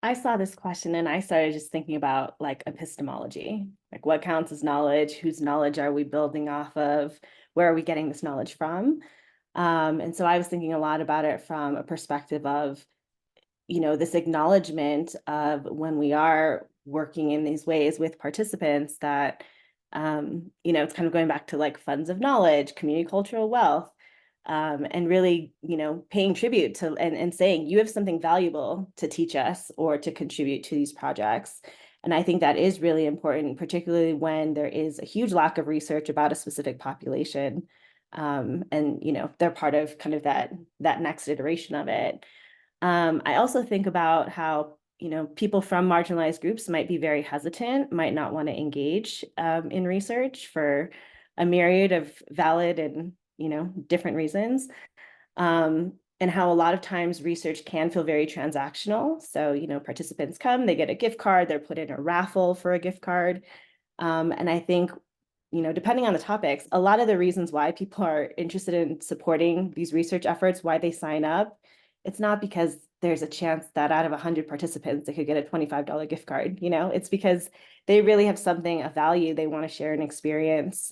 S3: I saw this question and I started just thinking about like epistemology, like what counts as knowledge, whose knowledge are we building off of, where are we getting this knowledge from? And so I was thinking a lot about it from a perspective of, this acknowledgement of when we are working in these ways with participants that, it's kind of going back to like funds of knowledge, community cultural wealth, and really, paying tribute to and saying you have something valuable to teach us or to contribute to these projects. And I think that is really important, particularly when there is a huge lack of research about a specific population. And they're part of kind of that next iteration of it. I also think about how, people from marginalized groups might be very hesitant, might not want to engage in research for a myriad of valid and, different reasons. And how a lot of times research can feel very transactional. So, participants come, they get a gift card, they're put in a raffle for a gift card. And I think, depending on the topics, a lot of the reasons why people are interested in supporting these research efforts, why they sign up, it's not because there's a chance that out of 100 participants, they could get a $25 gift card. It's because they really have something of value they want to share an experience.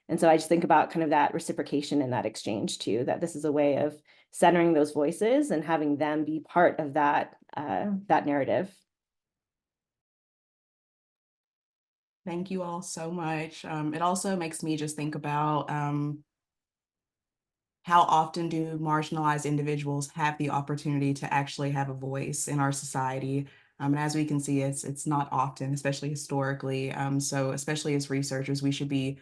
S3: And so I just think about kind of that reciprocation and that exchange too, that this is a way of centering those voices and having them be part of that narrative.
S1: Thank you all so much. It also makes me just think about how often do marginalized individuals have the opportunity to actually have a voice in our society? And as we can see, it's not often, especially historically. So especially as researchers, we should be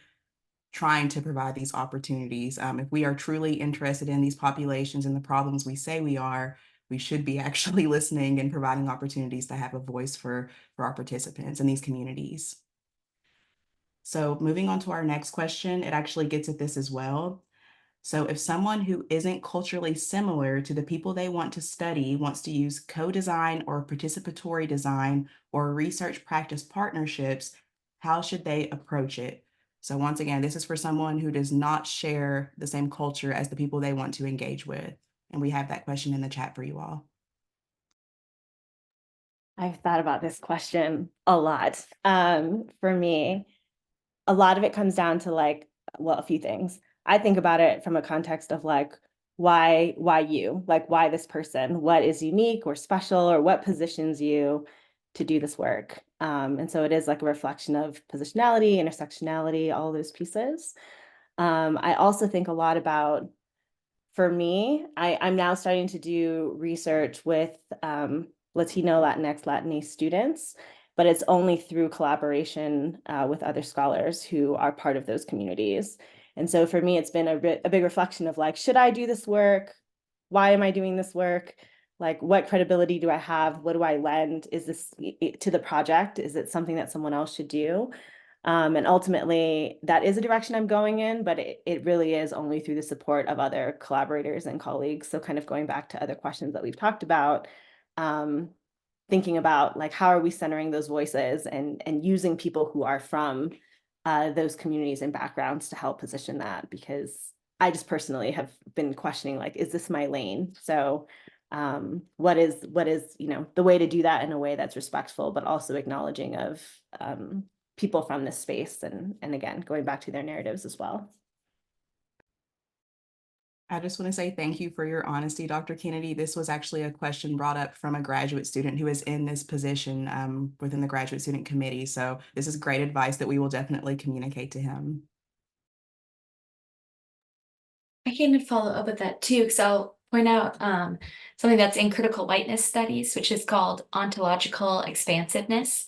S1: trying to provide these opportunities. If we are truly interested in these populations and the problems we say we are, we should be actually listening and providing opportunities to have a voice for our participants in these communities. So moving on to our next question, it actually gets at this as well. So if someone who isn't culturally similar to the people they want to study wants to use co-design or participatory design or research practice partnerships, how should they approach it? So once again, this is for someone who does not share the same culture as the people they want to engage with. And we have that question in the chat for you all.
S3: I've thought about this question a lot. For me, a lot of it comes down to a few things. I think about it from a context of why you, why this person, what is unique or special, or what positions you to do this work. And so it is like a reflection of positionality, intersectionality, all those pieces. I also think a lot about, for me, I'm now starting to do research with Latino, Latinx, Latinx students, but it's only through collaboration with other scholars who are part of those communities. And so for me, it's been a big reflection of should I do this work? Why am I doing this work? What credibility do I have? What do I lend? Is this to the project? Is it something that someone else should do? And ultimately, that is a direction I'm going in, but it really is only through the support of other collaborators and colleagues. So kind of going back to other questions that we've talked about, thinking about how are we centering those voices and using people who are from those communities and backgrounds to help position that, because I just personally have been questioning, is this my lane? So what is the way to do that in a way that's respectful, but also acknowledging of people from this space, and again, going back to their narratives as well.
S1: I just want to say thank you for your honesty, Dr. Kennedy. This was actually a question brought up from a graduate student who is in this position within the graduate student committee. So this is great advice that we will definitely communicate to him.
S4: I can follow up with that too, because I'll point out something that's in critical whiteness studies, which is called ontological expansiveness,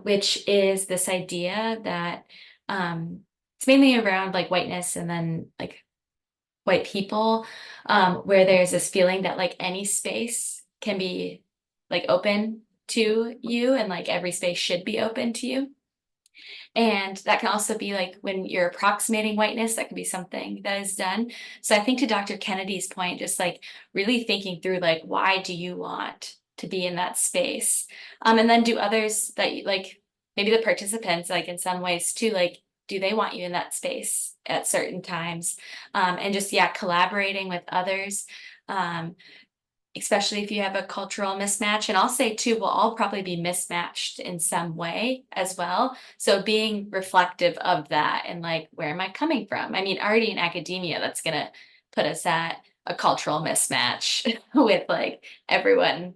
S4: which is this idea that it's mainly around like whiteness and then like white people, where there's this feeling that like any space can be like open to you and like every space should be open to you. And that can also be like when you're approximating whiteness, that can be something that is done. So I think to Dr. Kennedy's point, just like really thinking through like, why do you want to be in that space? And then do others that you like, maybe the participants, like in some ways too, like, do they want you in that space at certain times? And just, yeah, collaborating with others. Um, Especially if you have a cultural mismatch. And I'll say too, we'll all probably be mismatched in some way as well. So being reflective of that and like, where am I coming from? I mean, already in academia, that's going to put us at a cultural mismatch with like everyone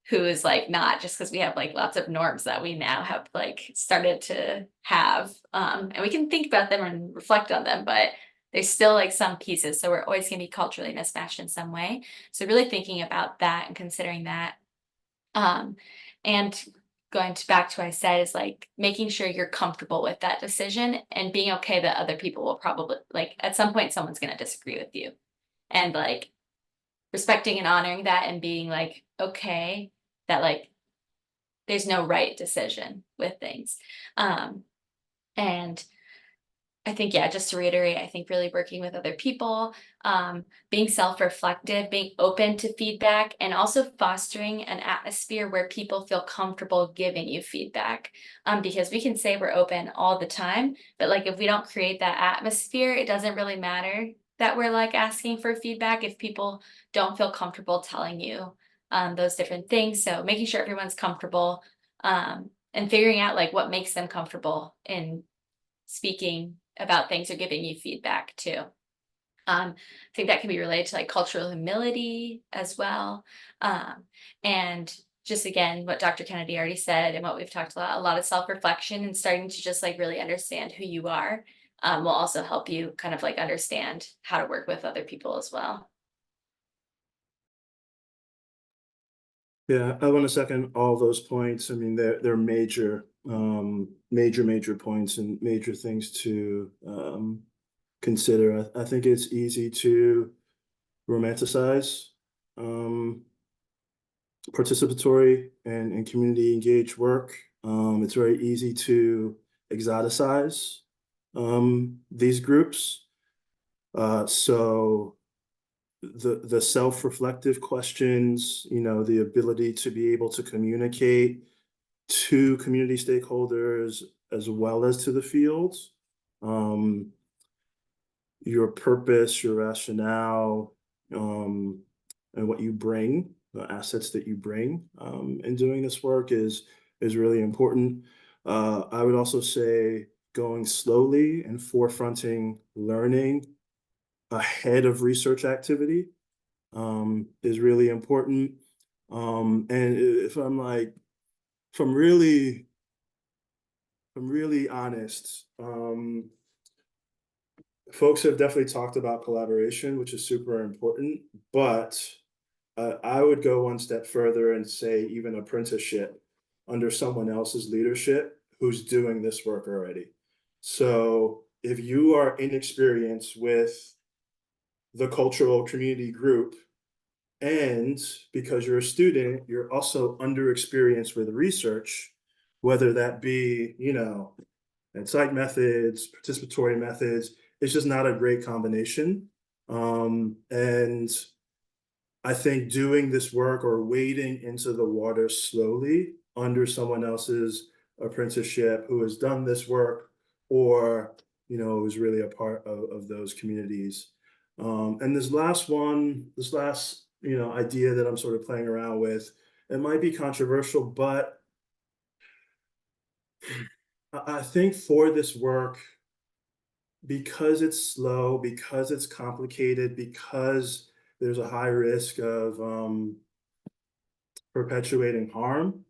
S4: who is like not, just because we have like lots of norms that we now have like started to have. And we can think about them and reflect on them, but there's still like some pieces. So we're always going to be culturally mismatched in some way. So really thinking about that and considering that. And going back to what I said is like making sure you're comfortable with that decision and being okay that other people will probably like at some point someone's going to disagree with you, and like respecting and honoring that and being like okay that like there's no right decision with things. And I think, yeah, just to reiterate, I think really working with other people, being self-reflective, being open to feedback, and also fostering an atmosphere where people feel comfortable giving you feedback. Because we can say we're open all the time, but like if we don't create that atmosphere, it doesn't really matter that we're like asking for feedback if people don't feel comfortable telling you those different things. So making sure everyone's comfortable, and figuring out like what makes them comfortable in speaking about things or giving you feedback too. I think that can be related to like cultural humility as well. And just again, what Dr. Kennedy already said and what we've talked a lot of self-reflection and starting to just like really understand who you are, will also help you kind of like understand how to work with other people as well.
S5: Yeah, I want to second all those points. I mean, they're major, major points and major things to consider. I think it's easy to romanticize participatory and community engaged work. It's very easy to exoticize these groups. So the self-reflective questions, you know, the ability to be able to communicate to community stakeholders as well as to the fields, your purpose, your rationale, and what you bring, the assets that you bring in doing this work is really important. I would also say going slowly and forefronting learning ahead of research activity is really important. And if I'm really honest, folks have definitely talked about collaboration, which is super important, but I would go one step further and say even apprenticeship under someone else's leadership who's doing this work already. So if you are inexperienced with the cultural community group, and because you're a student, you're also underexperienced with research, whether that be, you know, and psych methods, participatory methods, it's just not a great combination. And I think doing this work or wading into the water slowly under someone else's apprenticeship who has done this work or, you know, is really a part of those communities. And this last, you know, idea that I'm sort of playing around with, it might be controversial, but I think for this work, because it's slow, because it's complicated, because there's a high risk of perpetuating harm,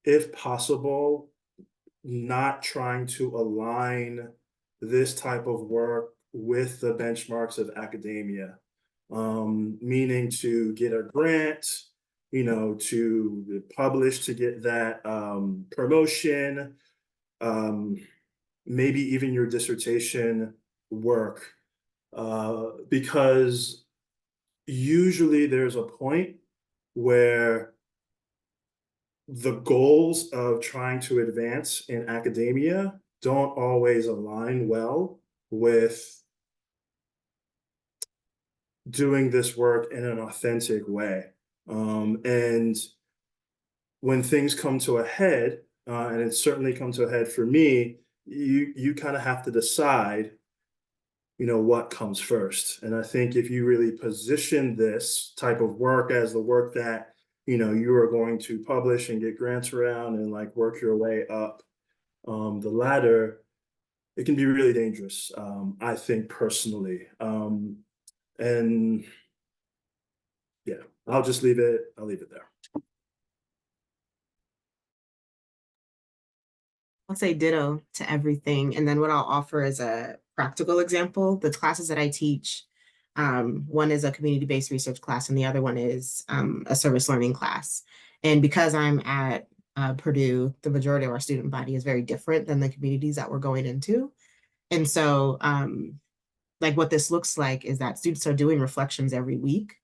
S5: if possible, not trying to align this type of work with the benchmarks of academia, meaning to get a grant, you know, to publish, to get that promotion, maybe even your dissertation work, because usually there's a point where the goals of trying to advance in academia don't always align well with doing this work in an authentic way. And when things come to a head, and it's certainly come to a head for me, you kind of have to decide, what comes first. And I think if you really position this type of work as the work that, you are going to publish and get grants around and like work your way up the ladder, it can be really dangerous, I think personally. And yeah, I'll leave it there.
S2: I'll say ditto to everything. And then what I'll offer is a practical example. The classes that I teach, one is a community-based research class and the other one is a service learning class. And because I'm at Purdue, the majority of our student body is very different than the communities that we're going into. And so like what this looks like is that students are doing reflections every week.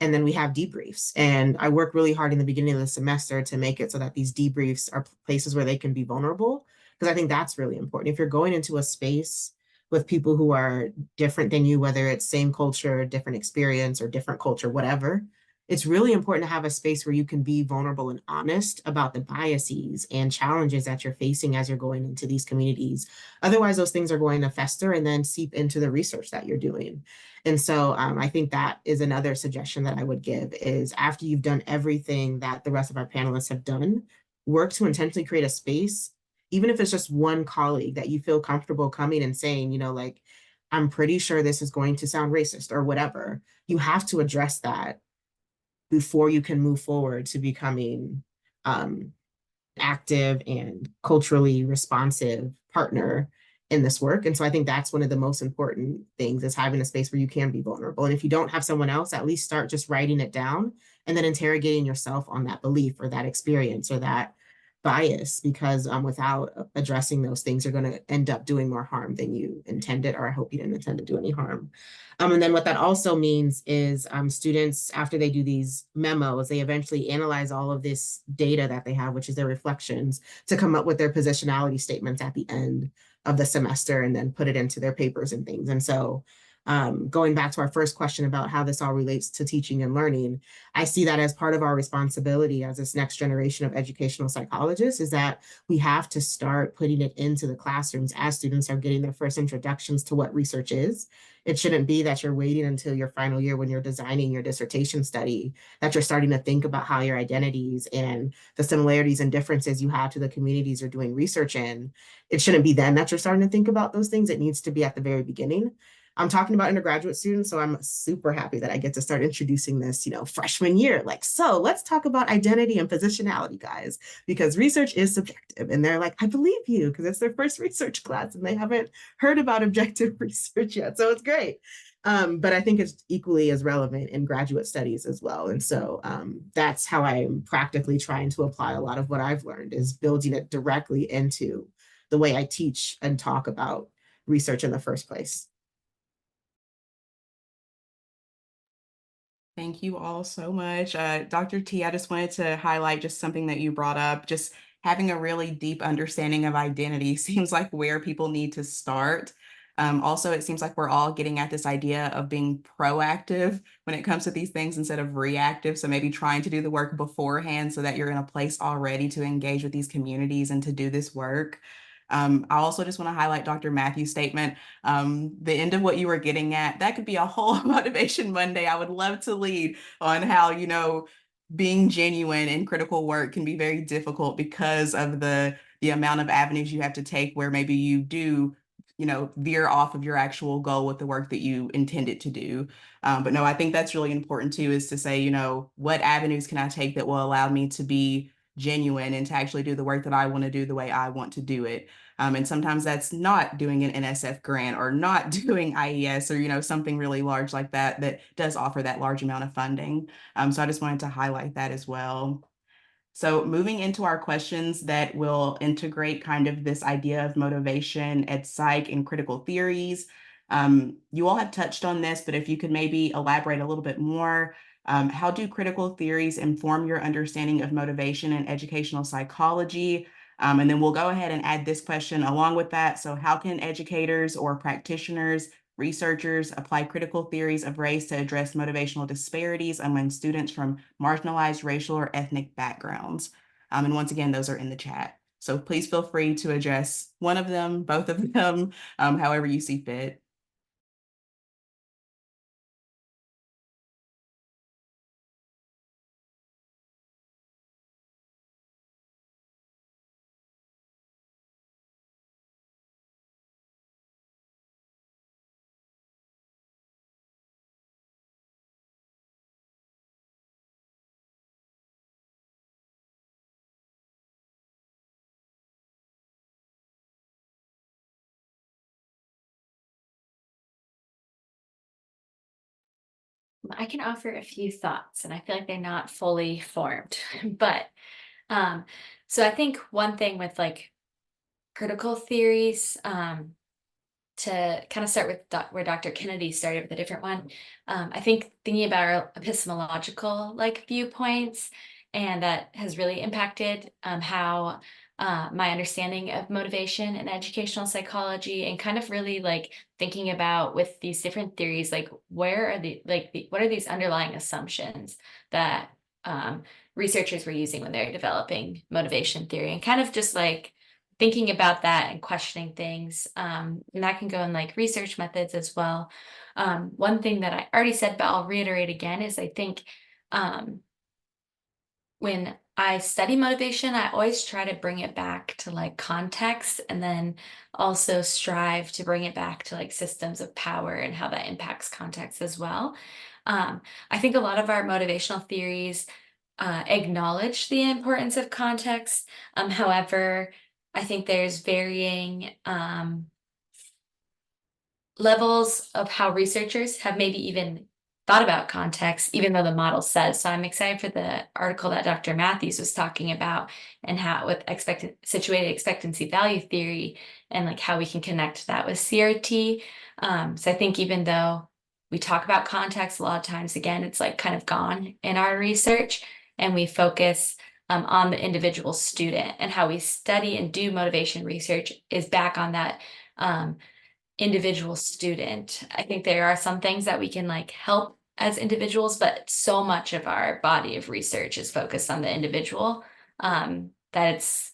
S2: And then we have debriefs. And I work really hard in the beginning of the semester to make it so that these debriefs are places where they can be vulnerable, because I think that's really important. If you're going into a space with people who are different than you, whether it's same culture, different experience, or different culture, whatever, it's really important to have a space where you can be vulnerable and honest about the biases and challenges that you're facing as you're going into these communities. Otherwise, those things are going to fester and then seep into the research that you're doing. And so I think that is another suggestion that I would give is after you've done everything that the rest of our panelists have done, work to intentionally create a space, even if it's just one colleague that you feel comfortable coming and saying, like, I'm pretty sure this is going to sound racist or whatever. You have to address that before you can move forward to becoming active and culturally responsive partner in this work. And so I think that's one of the most important things is having a space where you can be vulnerable. And if you don't have someone else, at least start just writing it down and then interrogating yourself on that belief or that experience or that bias, because without addressing those things, you're going to end up doing more harm than you intended, or I hope you didn't intend to do any harm. And then what that also means is students, after they do these memos, they eventually analyze all of this data that they have, which is their reflections, to come up with their positionality statements at the end of the semester and then put it into their papers and things. And so going back to our first question about how this all relates to teaching and learning, I see that as part of our responsibility as this next generation of educational psychologists is that we have to start putting it into the classrooms as students are getting their first introductions to what research is. It shouldn't be that you're waiting until your final year when you're designing your dissertation study, that you're starting to think about how your identities and the similarities and differences you have to the communities you're doing research in. It shouldn't be then that you're starting to think about those things. It needs to be at the very beginning. I'm talking about undergraduate students, so I'm super happy that I get to start introducing this, freshman year. Like, so let's talk about identity and positionality, guys, because research is subjective. And they're like, I believe you, because it's their first research class and they haven't heard about objective research yet. So it's great. But I think it's equally as relevant in graduate studies as well. And so that's how I'm practically trying to apply a lot of what I've learned is building it directly into the way I teach and talk about research in the first place.
S1: Thank you all so much. Dr. T, I just wanted to highlight just something that you brought up. Just having a really deep understanding of identity seems like where people need to start. Also, it seems like we're all getting at this idea of being proactive when it comes to these things instead of reactive. So maybe trying to do the work beforehand so that you're in a place already to engage with these communities and to do this work. I also just want to highlight Dr. Matthews' statement. The end of what you were getting at, that could be a whole Motivation Monday. I would love to lead on how, being genuine in critical work can be very difficult because of the amount of avenues you have to take where maybe you do veer off of your actual goal with the work that you intended to do. But no, I think that's really important too, is to say, what avenues can I take that will allow me to be genuine and to actually do the work that I want to do the way I want to do it. And sometimes that's not doing an NSF grant or not doing IES or, something really large like that, that does offer that large amount of funding. So I just wanted to highlight that as well. So moving into our questions that will integrate kind of this idea of motivation, ed psych, and critical theories. You all have touched on this, but if you could maybe elaborate a little bit more. How do critical theories inform your understanding of motivation and educational psychology? And then we'll go ahead and add this question along with that. So how can educators or practitioners, researchers apply critical theories of race to address motivational disparities among students from marginalized racial or ethnic backgrounds? And once again, those are in the chat. So please feel free to address one of them, both of them, however you see fit.
S4: I can offer a few thoughts, and I feel like they're not fully formed, but so I think one thing with like critical theories, to kind of start with where Dr. Kennedy started with a different one. I think thinking about our epistemological like viewpoints, and that has really impacted how my understanding of motivation and educational psychology, and kind of really like thinking about with these different theories, like where are what are these underlying assumptions that researchers were using when they're developing motivation theory, and kind of just like thinking about that and questioning things. And that can go in like research methods as well. One thing that I already said, but I'll reiterate again, is I think when I study motivation, I always try to bring it back to like context, and then also strive to bring it back to like systems of power and how that impacts context as well. I think a lot of our motivational theories acknowledge the importance of context. However, I think there's varying levels of how researchers have maybe even thought about context, even though the model says. So I'm excited for the article that Dr. Matthews was talking about, and how with situated expectancy value theory, and like how we can connect that with CRT. So I think even though we talk about context a lot of times, again, it's like kind of gone in our research, and we focus on the individual student, and how we study and do motivation research is back on that individual student. I think there are some things that we can like help as individuals, but so much of our body of research is focused on the individual, that it's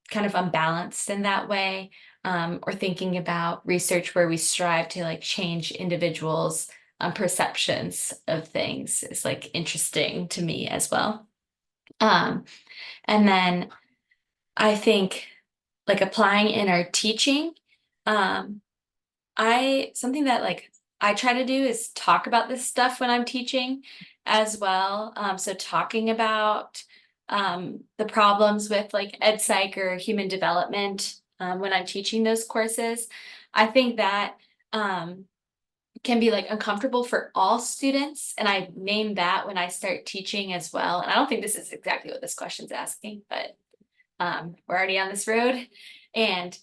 S4: kind of unbalanced in that way. Or thinking about research where we strive to like change individuals' perceptions of things is like interesting to me as well. And then I think like applying in our teaching, something that like I try to do is talk about this stuff when I'm teaching as well. So talking about the problems with like ed psych or human development when I'm teaching those courses. I think that can be like uncomfortable for all students, and I name that when I start teaching as well. And I don't think this is exactly what this question's asking, but we're already on this road. And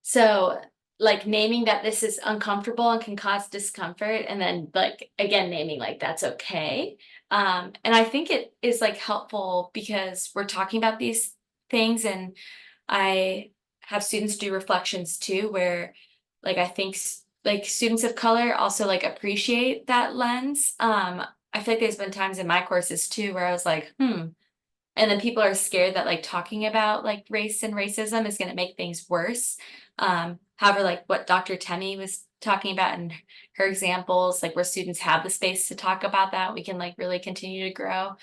S4: so like naming that this is uncomfortable and can cause discomfort, and then like again naming like that's okay. And I think it is like helpful because we're talking about these things, and I have students do reflections too, where like I think like students of color also like appreciate that lens. I feel like there's been times in my courses too where I was like, and then people are scared that like talking about like race and racism is going to make things worse. However, like what Dr. Temi was talking about in her examples, like where students have the space to talk about that, we can like really continue to grow.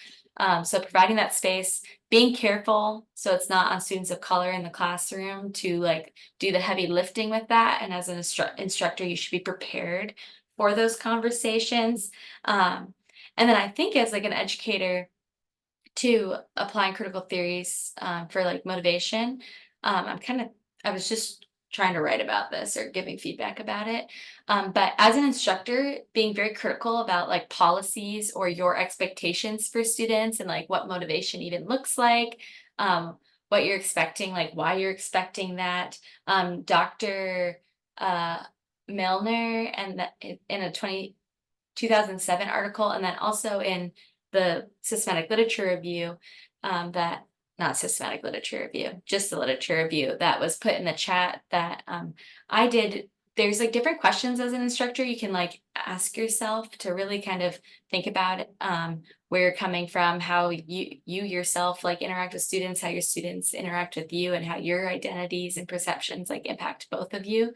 S4: So providing that space, being careful so it's not on students of color in the classroom to like do the heavy lifting with that. And as an instructor, you should be prepared for those conversations. And then I think as like an educator, to applying critical theories for like motivation. I was just trying to write about this or giving feedback about it. But as an instructor, being very critical about like policies or your expectations for students and like what motivation even looks like, what you're expecting, like why you're expecting that. Dr. Milner and in a 2007 article, and then also in the systematic literature review, that not systematic literature review, just the literature review that was put in the chat that I did. There's like different questions as an instructor you can like ask yourself to really kind of think about where you're coming from, how you yourself like interact with students, how your students interact with you, and how your identities and perceptions like impact both of you.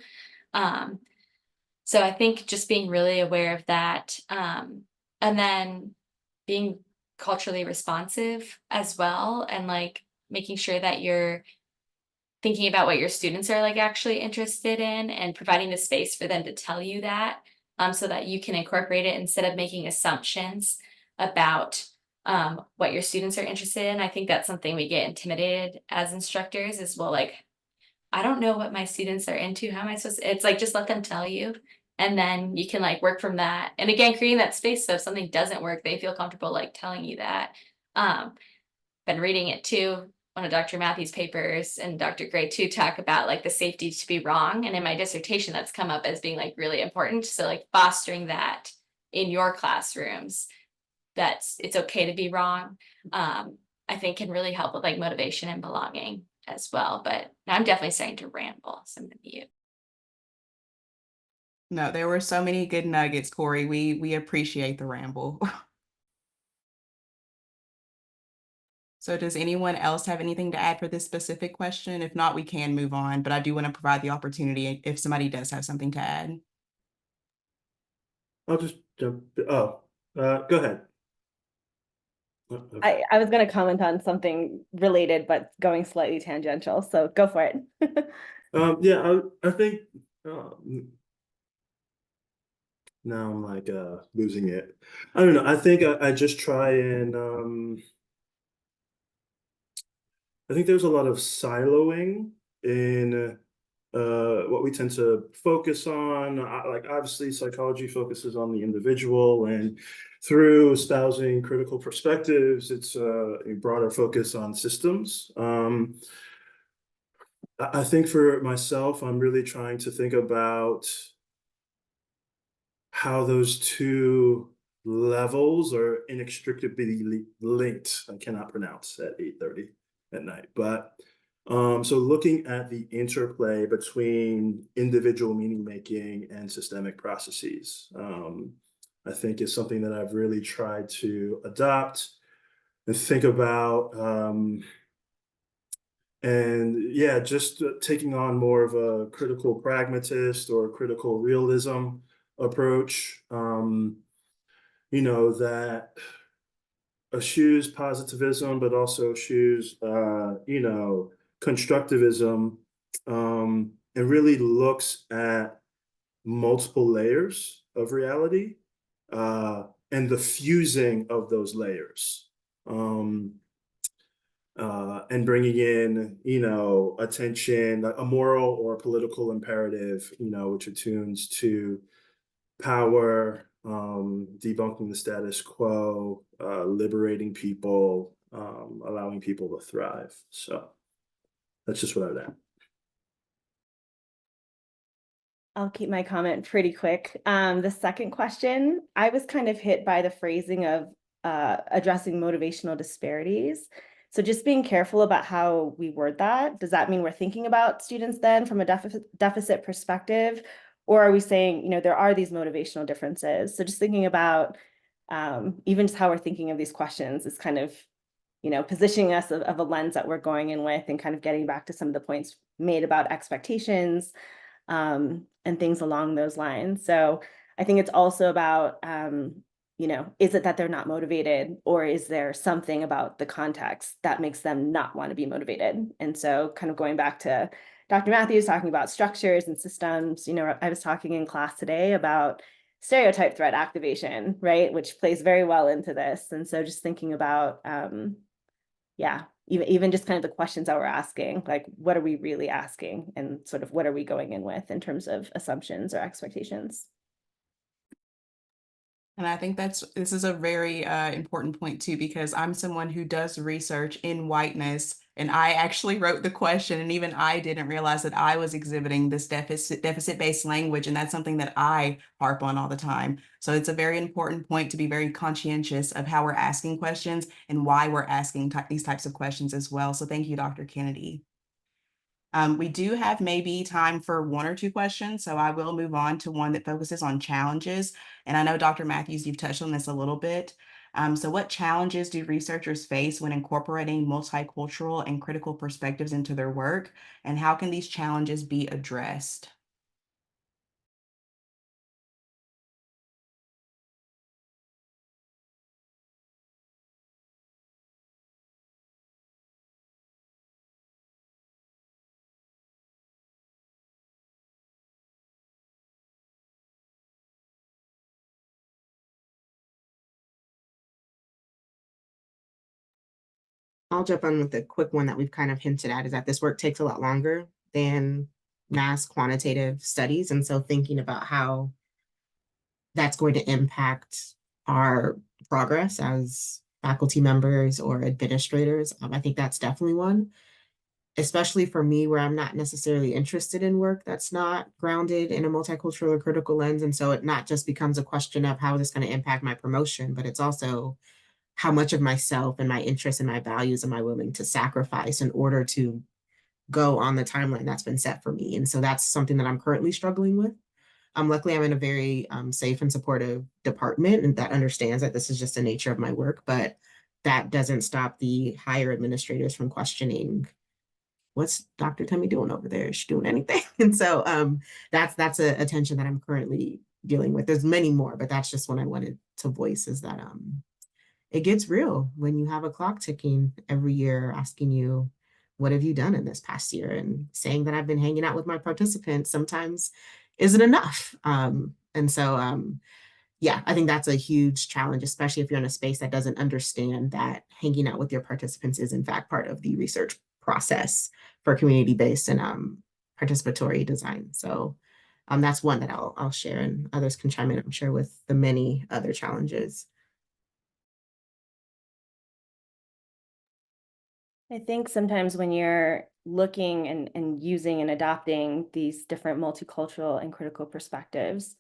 S4: So I think just being really aware of that, and then being culturally responsive as well, and like making sure that you're thinking about what your students are like actually interested in and providing the space for them to tell you that, so that you can incorporate it instead of making assumptions about what your students are interested in. I think that's something we get intimidated as instructors is, well, like, I don't know what my students are into. How am I supposed to? It's like, just let them tell you. And then you can like work from that. And again, creating that space so if something doesn't work, they feel comfortable like telling you that. Been reading it too. One of Dr. Matthews' papers and Dr. Gray too talk about like the safety to be wrong. And in my dissertation, that's come up as being like really important. So like fostering that in your classrooms, it's okay to be wrong. I think can really help with like motivation and belonging as well. But I'm definitely starting to ramble. So I'm gonna mute.
S1: No, there were so many good nuggets, Corey. We appreciate the ramble. So does anyone else have anything to add for this specific question? If not, we can move on, but I do want to provide the opportunity if somebody does have something to add.
S5: I'll just jump. Oh, go ahead.
S3: I was going to comment on something related, but going slightly tangential. So go for it.
S5: Yeah, I think now I'm like losing it. I don't know. I think I just try and I think there's a lot of siloing in what we tend to focus on. Like obviously psychology focuses on the individual, and through espousing critical perspectives, it's a broader focus on systems. I think for myself, I'm really trying to think about how those two levels are inextricably linked. I cannot pronounce at 8:30 at night, but so looking at the interplay between individual meaning making and systemic processes, I think is something that I've really tried to adopt and think about. And yeah, just taking on more of a critical pragmatist or critical realism approach, that eschews positivism, but also eschews, constructivism, and really looks at multiple layers of reality, and the fusing of those layers. And bringing in, attention, a moral or political imperative, which attunes to power, debunking the status quo, liberating people, allowing people to thrive. So that's just what I would add.
S3: I'll keep my comment pretty quick. The second question, I was kind of hit by the phrasing of addressing motivational disparities. So just being careful about how we word that. Does that mean we're thinking about students then from a deficit perspective? Or are we saying, there are these motivational differences? So just thinking about even just how we're thinking of these questions is kind of, positioning us of a lens that we're going in with and kind of getting back to some of the points made about expectations and things along those lines. So I think it's also about, is it that they're not motivated, or is there something about the context that makes them not want to be motivated? And so kind of going back to Dr. Matthews talking about structures and systems, I was talking in class today about stereotype threat activation, right? Which plays very well into this. And so just thinking about, yeah, even just kind of the questions that we're asking, like what are we really asking, and sort of what are we going in with in terms of assumptions or expectations.
S1: And I think this is a very important point too, because I'm someone who does research in whiteness, and I actually wrote the question, and even I didn't realize that I was exhibiting this deficit-based language, and that's something that I harp on all the time. So it's a very important point to be very conscientious of how we're asking questions and why we're asking these types of questions as well. So thank you, Dr. Kennedy. We do have maybe time for one or two questions, so I will move on to one that focuses on challenges. And I know, Dr. Matthews, you've touched on this a little bit. So what challenges do researchers face when incorporating multicultural and critical perspectives into their work? And how can these challenges be addressed?
S2: I'll jump on with a quick one that we've kind of hinted at, is that this work takes a lot longer than mass quantitative studies. And so thinking about how that's going to impact our progress as faculty members or administrators, I think that's definitely one, especially for me, where I'm not necessarily interested in work that's not grounded in a multicultural or critical lens. And so it not just becomes a question of how is this going to impact my promotion, but it's also how much of myself and my interests and my values am I willing to sacrifice in order to go on the timeline that's been set for me. And so that's something that I'm currently struggling with. Luckily, I'm in a very safe and supportive department, and that understands that this is just the nature of my work, but that doesn't stop the higher administrators from questioning, what's Dr. Tummy doing over there? Is she doing anything? And so that's a tension that I'm currently dealing with. There's many more, but that's just one I wanted to voice, is that it gets real when you have a clock ticking every year asking you, what have you done in this past year? And saying that I've been hanging out with my participants sometimes isn't enough. Yeah, I think that's a huge challenge, especially if you're in a space that doesn't understand that hanging out with your participants is in fact part of the research process for community-based and participatory design. So that's one that I'll share, and others can chime in, I'm sure, with the many other challenges.
S3: I think sometimes when you're looking and using and adopting these different multicultural and critical perspectives,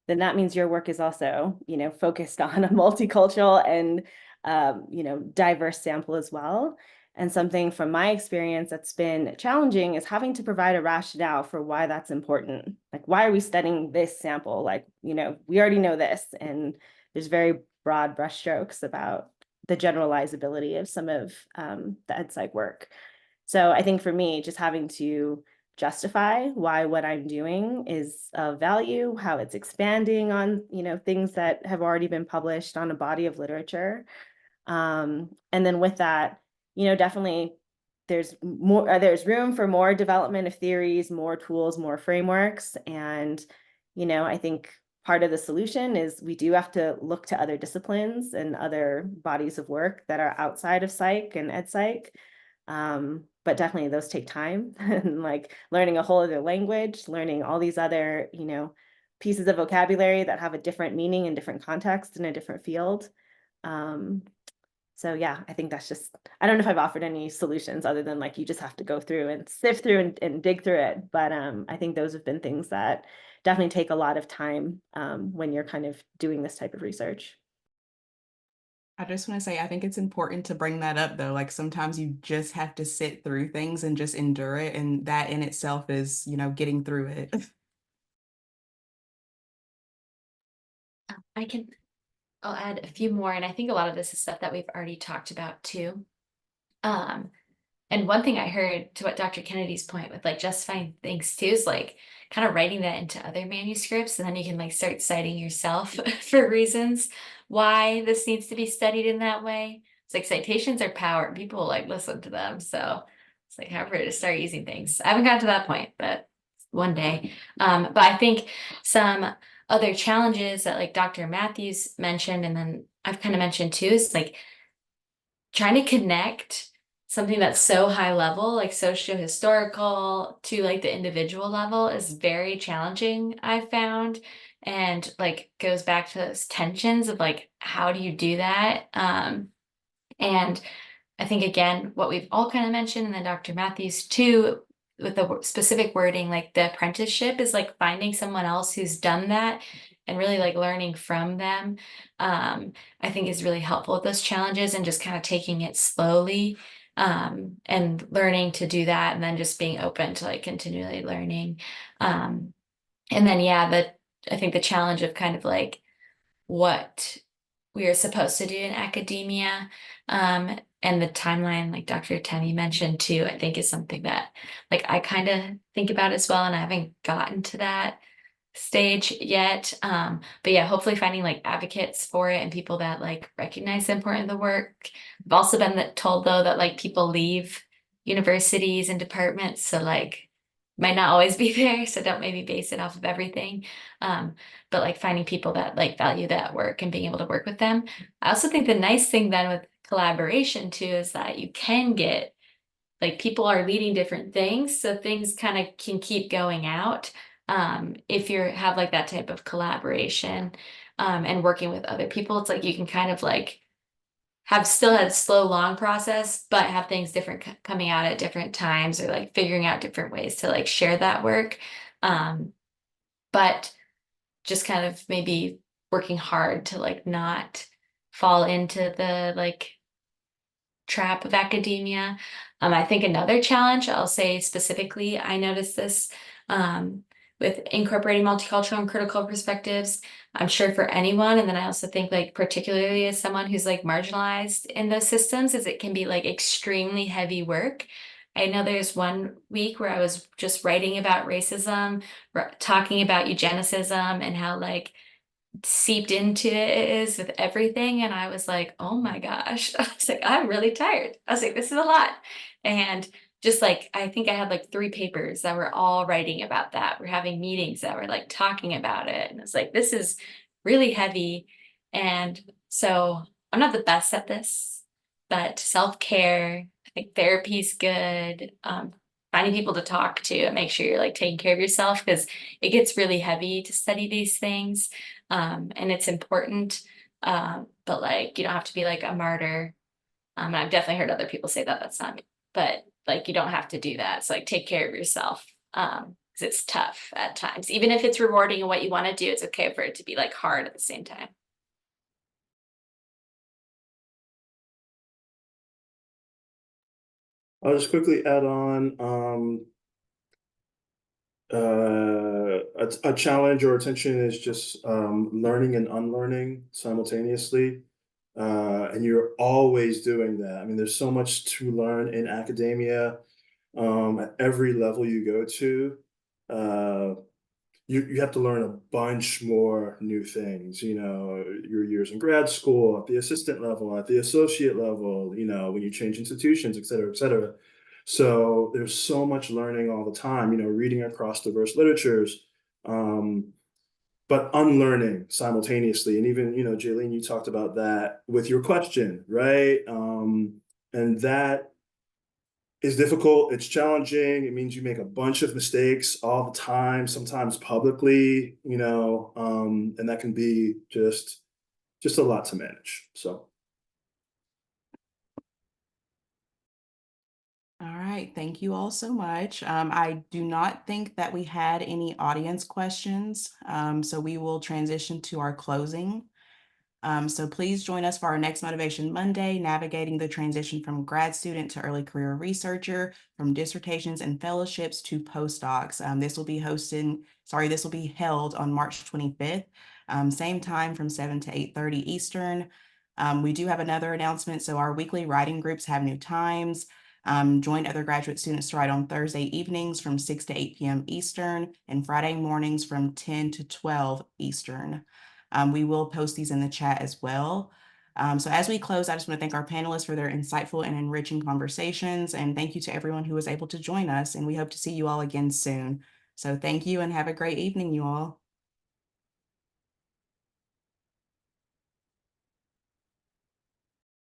S3: then that means your work is also, focused on a multicultural and, diverse sample as well. And something from my experience that's been challenging is having to provide a rationale for why that's important. Like, why are we studying this sample? Like, we already know this, and there's very broad brushstrokes about the generalizability of some of the ed psych work. So I think for me, just having to justify why what I'm doing is of value, how it's expanding on, things that have already been published on a body of literature. And then with that, definitely there's room for more development of theories, more tools, more frameworks. And, I think part of the solution is we do have to look to other disciplines and other bodies of work that are outside of psych and ed psych. But definitely those take time, and like learning a whole other language, learning all these other, pieces of vocabulary that have a different meaning in different contexts in a different field. So yeah, I think that's just, I don't know if I've offered any solutions other than like, you just have to go through and sift through and dig through it. But I think those have been things that definitely take a lot of time when you're kind of doing this type of research.
S1: I just want to say, I think it's important to bring that up though. Like sometimes you just have to sit through things and just endure it. And that in itself is, getting through it.
S4: I'll add a few more, and I think a lot of this is stuff that we've already talked about too. And one thing I heard to what Dr. Kennedy's point with like justifying things too is like kind of writing that into other manuscripts, and then you can like start citing yourself for reasons why this needs to be studied in that way. It's like citations are power. People like listen to them. So it's like however to start using things. I haven't gotten to that point, but one day. But I think some other challenges that like Dr. Matthews mentioned, and then I've kind of mentioned too, is like trying to connect something that's so high level, like socio-historical, to like the individual level is very challenging, I've found. And like goes back to those tensions of like, how do you do that? And I think again, what we've all kind of mentioned, and then Dr. Matthews too, with the specific wording, like the apprenticeship is like finding someone else who's done that and really like learning from them. I think is really helpful with those challenges and just kind of taking it slowly, and learning to do that, and then just being open to like continually learning. And then I think the challenge of kind of like what we are supposed to do in academia, and the timeline, like Dr. Temi mentioned too, I think is something that like I kind of think about as well, and I haven't gotten to that stage yet. But yeah, hopefully finding like advocates for it and people that like recognize the importance of the work. I've also been told though that like people leave universities and departments, so like might not always be there, so don't maybe base it off of everything. But like finding people that like value that work and being able to work with them. I also think the nice thing then with collaboration too is that you can get like people are leading different things, so things kind of can keep going out, if you have like that type of collaboration, and working with other people. It's like you can kind of like have still had a slow long process but have things different coming out at different times, or like figuring out different ways to like share that work, but just kind of maybe working hard to like not fall into the like trap of academia. I think another challenge, I'll say specifically, I noticed this, with incorporating multicultural and critical perspectives, I'm sure for anyone. And then I also think like particularly as someone who's like marginalized in those systems, is it can be like extremely heavy work. I know there's one week where I was just writing about racism, talking about eugenicism and how like seeped into it is with everything. And I was like, oh my gosh. I was like, I'm really tired. I was like, this is a lot. And just like, I think I had like 3 papers that were all writing about that. We're having meetings that were like talking about it. And it's like, this is really heavy. And so I'm not the best at this, but self-care, I think therapy is good. Finding people to talk to and make sure you're like taking care of yourself, because it gets really heavy to study these things. And it's important, but like you don't have to be like a martyr. And I've definitely heard other people say that that's not me, but like you don't have to do that. So like take care of yourself, because it's tough at times. Even if it's rewarding and what you want to do, it's okay for it to be like hard at the same time.
S5: I'll just quickly add on a challenge or attention is just learning and unlearning simultaneously. And you're always doing that. I mean, there's so much to learn in academia, at every level you go to. You have to learn a bunch more new things, your years in grad school, at the assistant level, at the associate level, when you change institutions, et cetera, et cetera. So there's so much learning all the time, reading across diverse literatures, but unlearning simultaneously. And even, Jaylene, you talked about that with your question, right? And that is difficult. It's challenging. It means you make a bunch of mistakes all the time, sometimes publicly, and that can be just a lot to manage. So.
S1: All right, thank you all so much. I do not think that we had any audience questions, so we will transition to our closing. So please join us for our next Motivation Monday, navigating the transition from grad student to early career researcher, from dissertations and fellowships to postdocs. This will be held on March 25th, same time from 7 to 8:30 Eastern. We do have another announcement. So our weekly writing groups have new times. Join other graduate students to write on Thursday evenings from 6 to 8 p.m. Eastern and Friday mornings from 10 to 12 Eastern. We will post these in the chat as well. So as we close, I just want to thank our panelists for their insightful and enriching conversations. And thank you to everyone who was able to join us. And we hope to see you all again soon. So thank you and have a great evening, you all.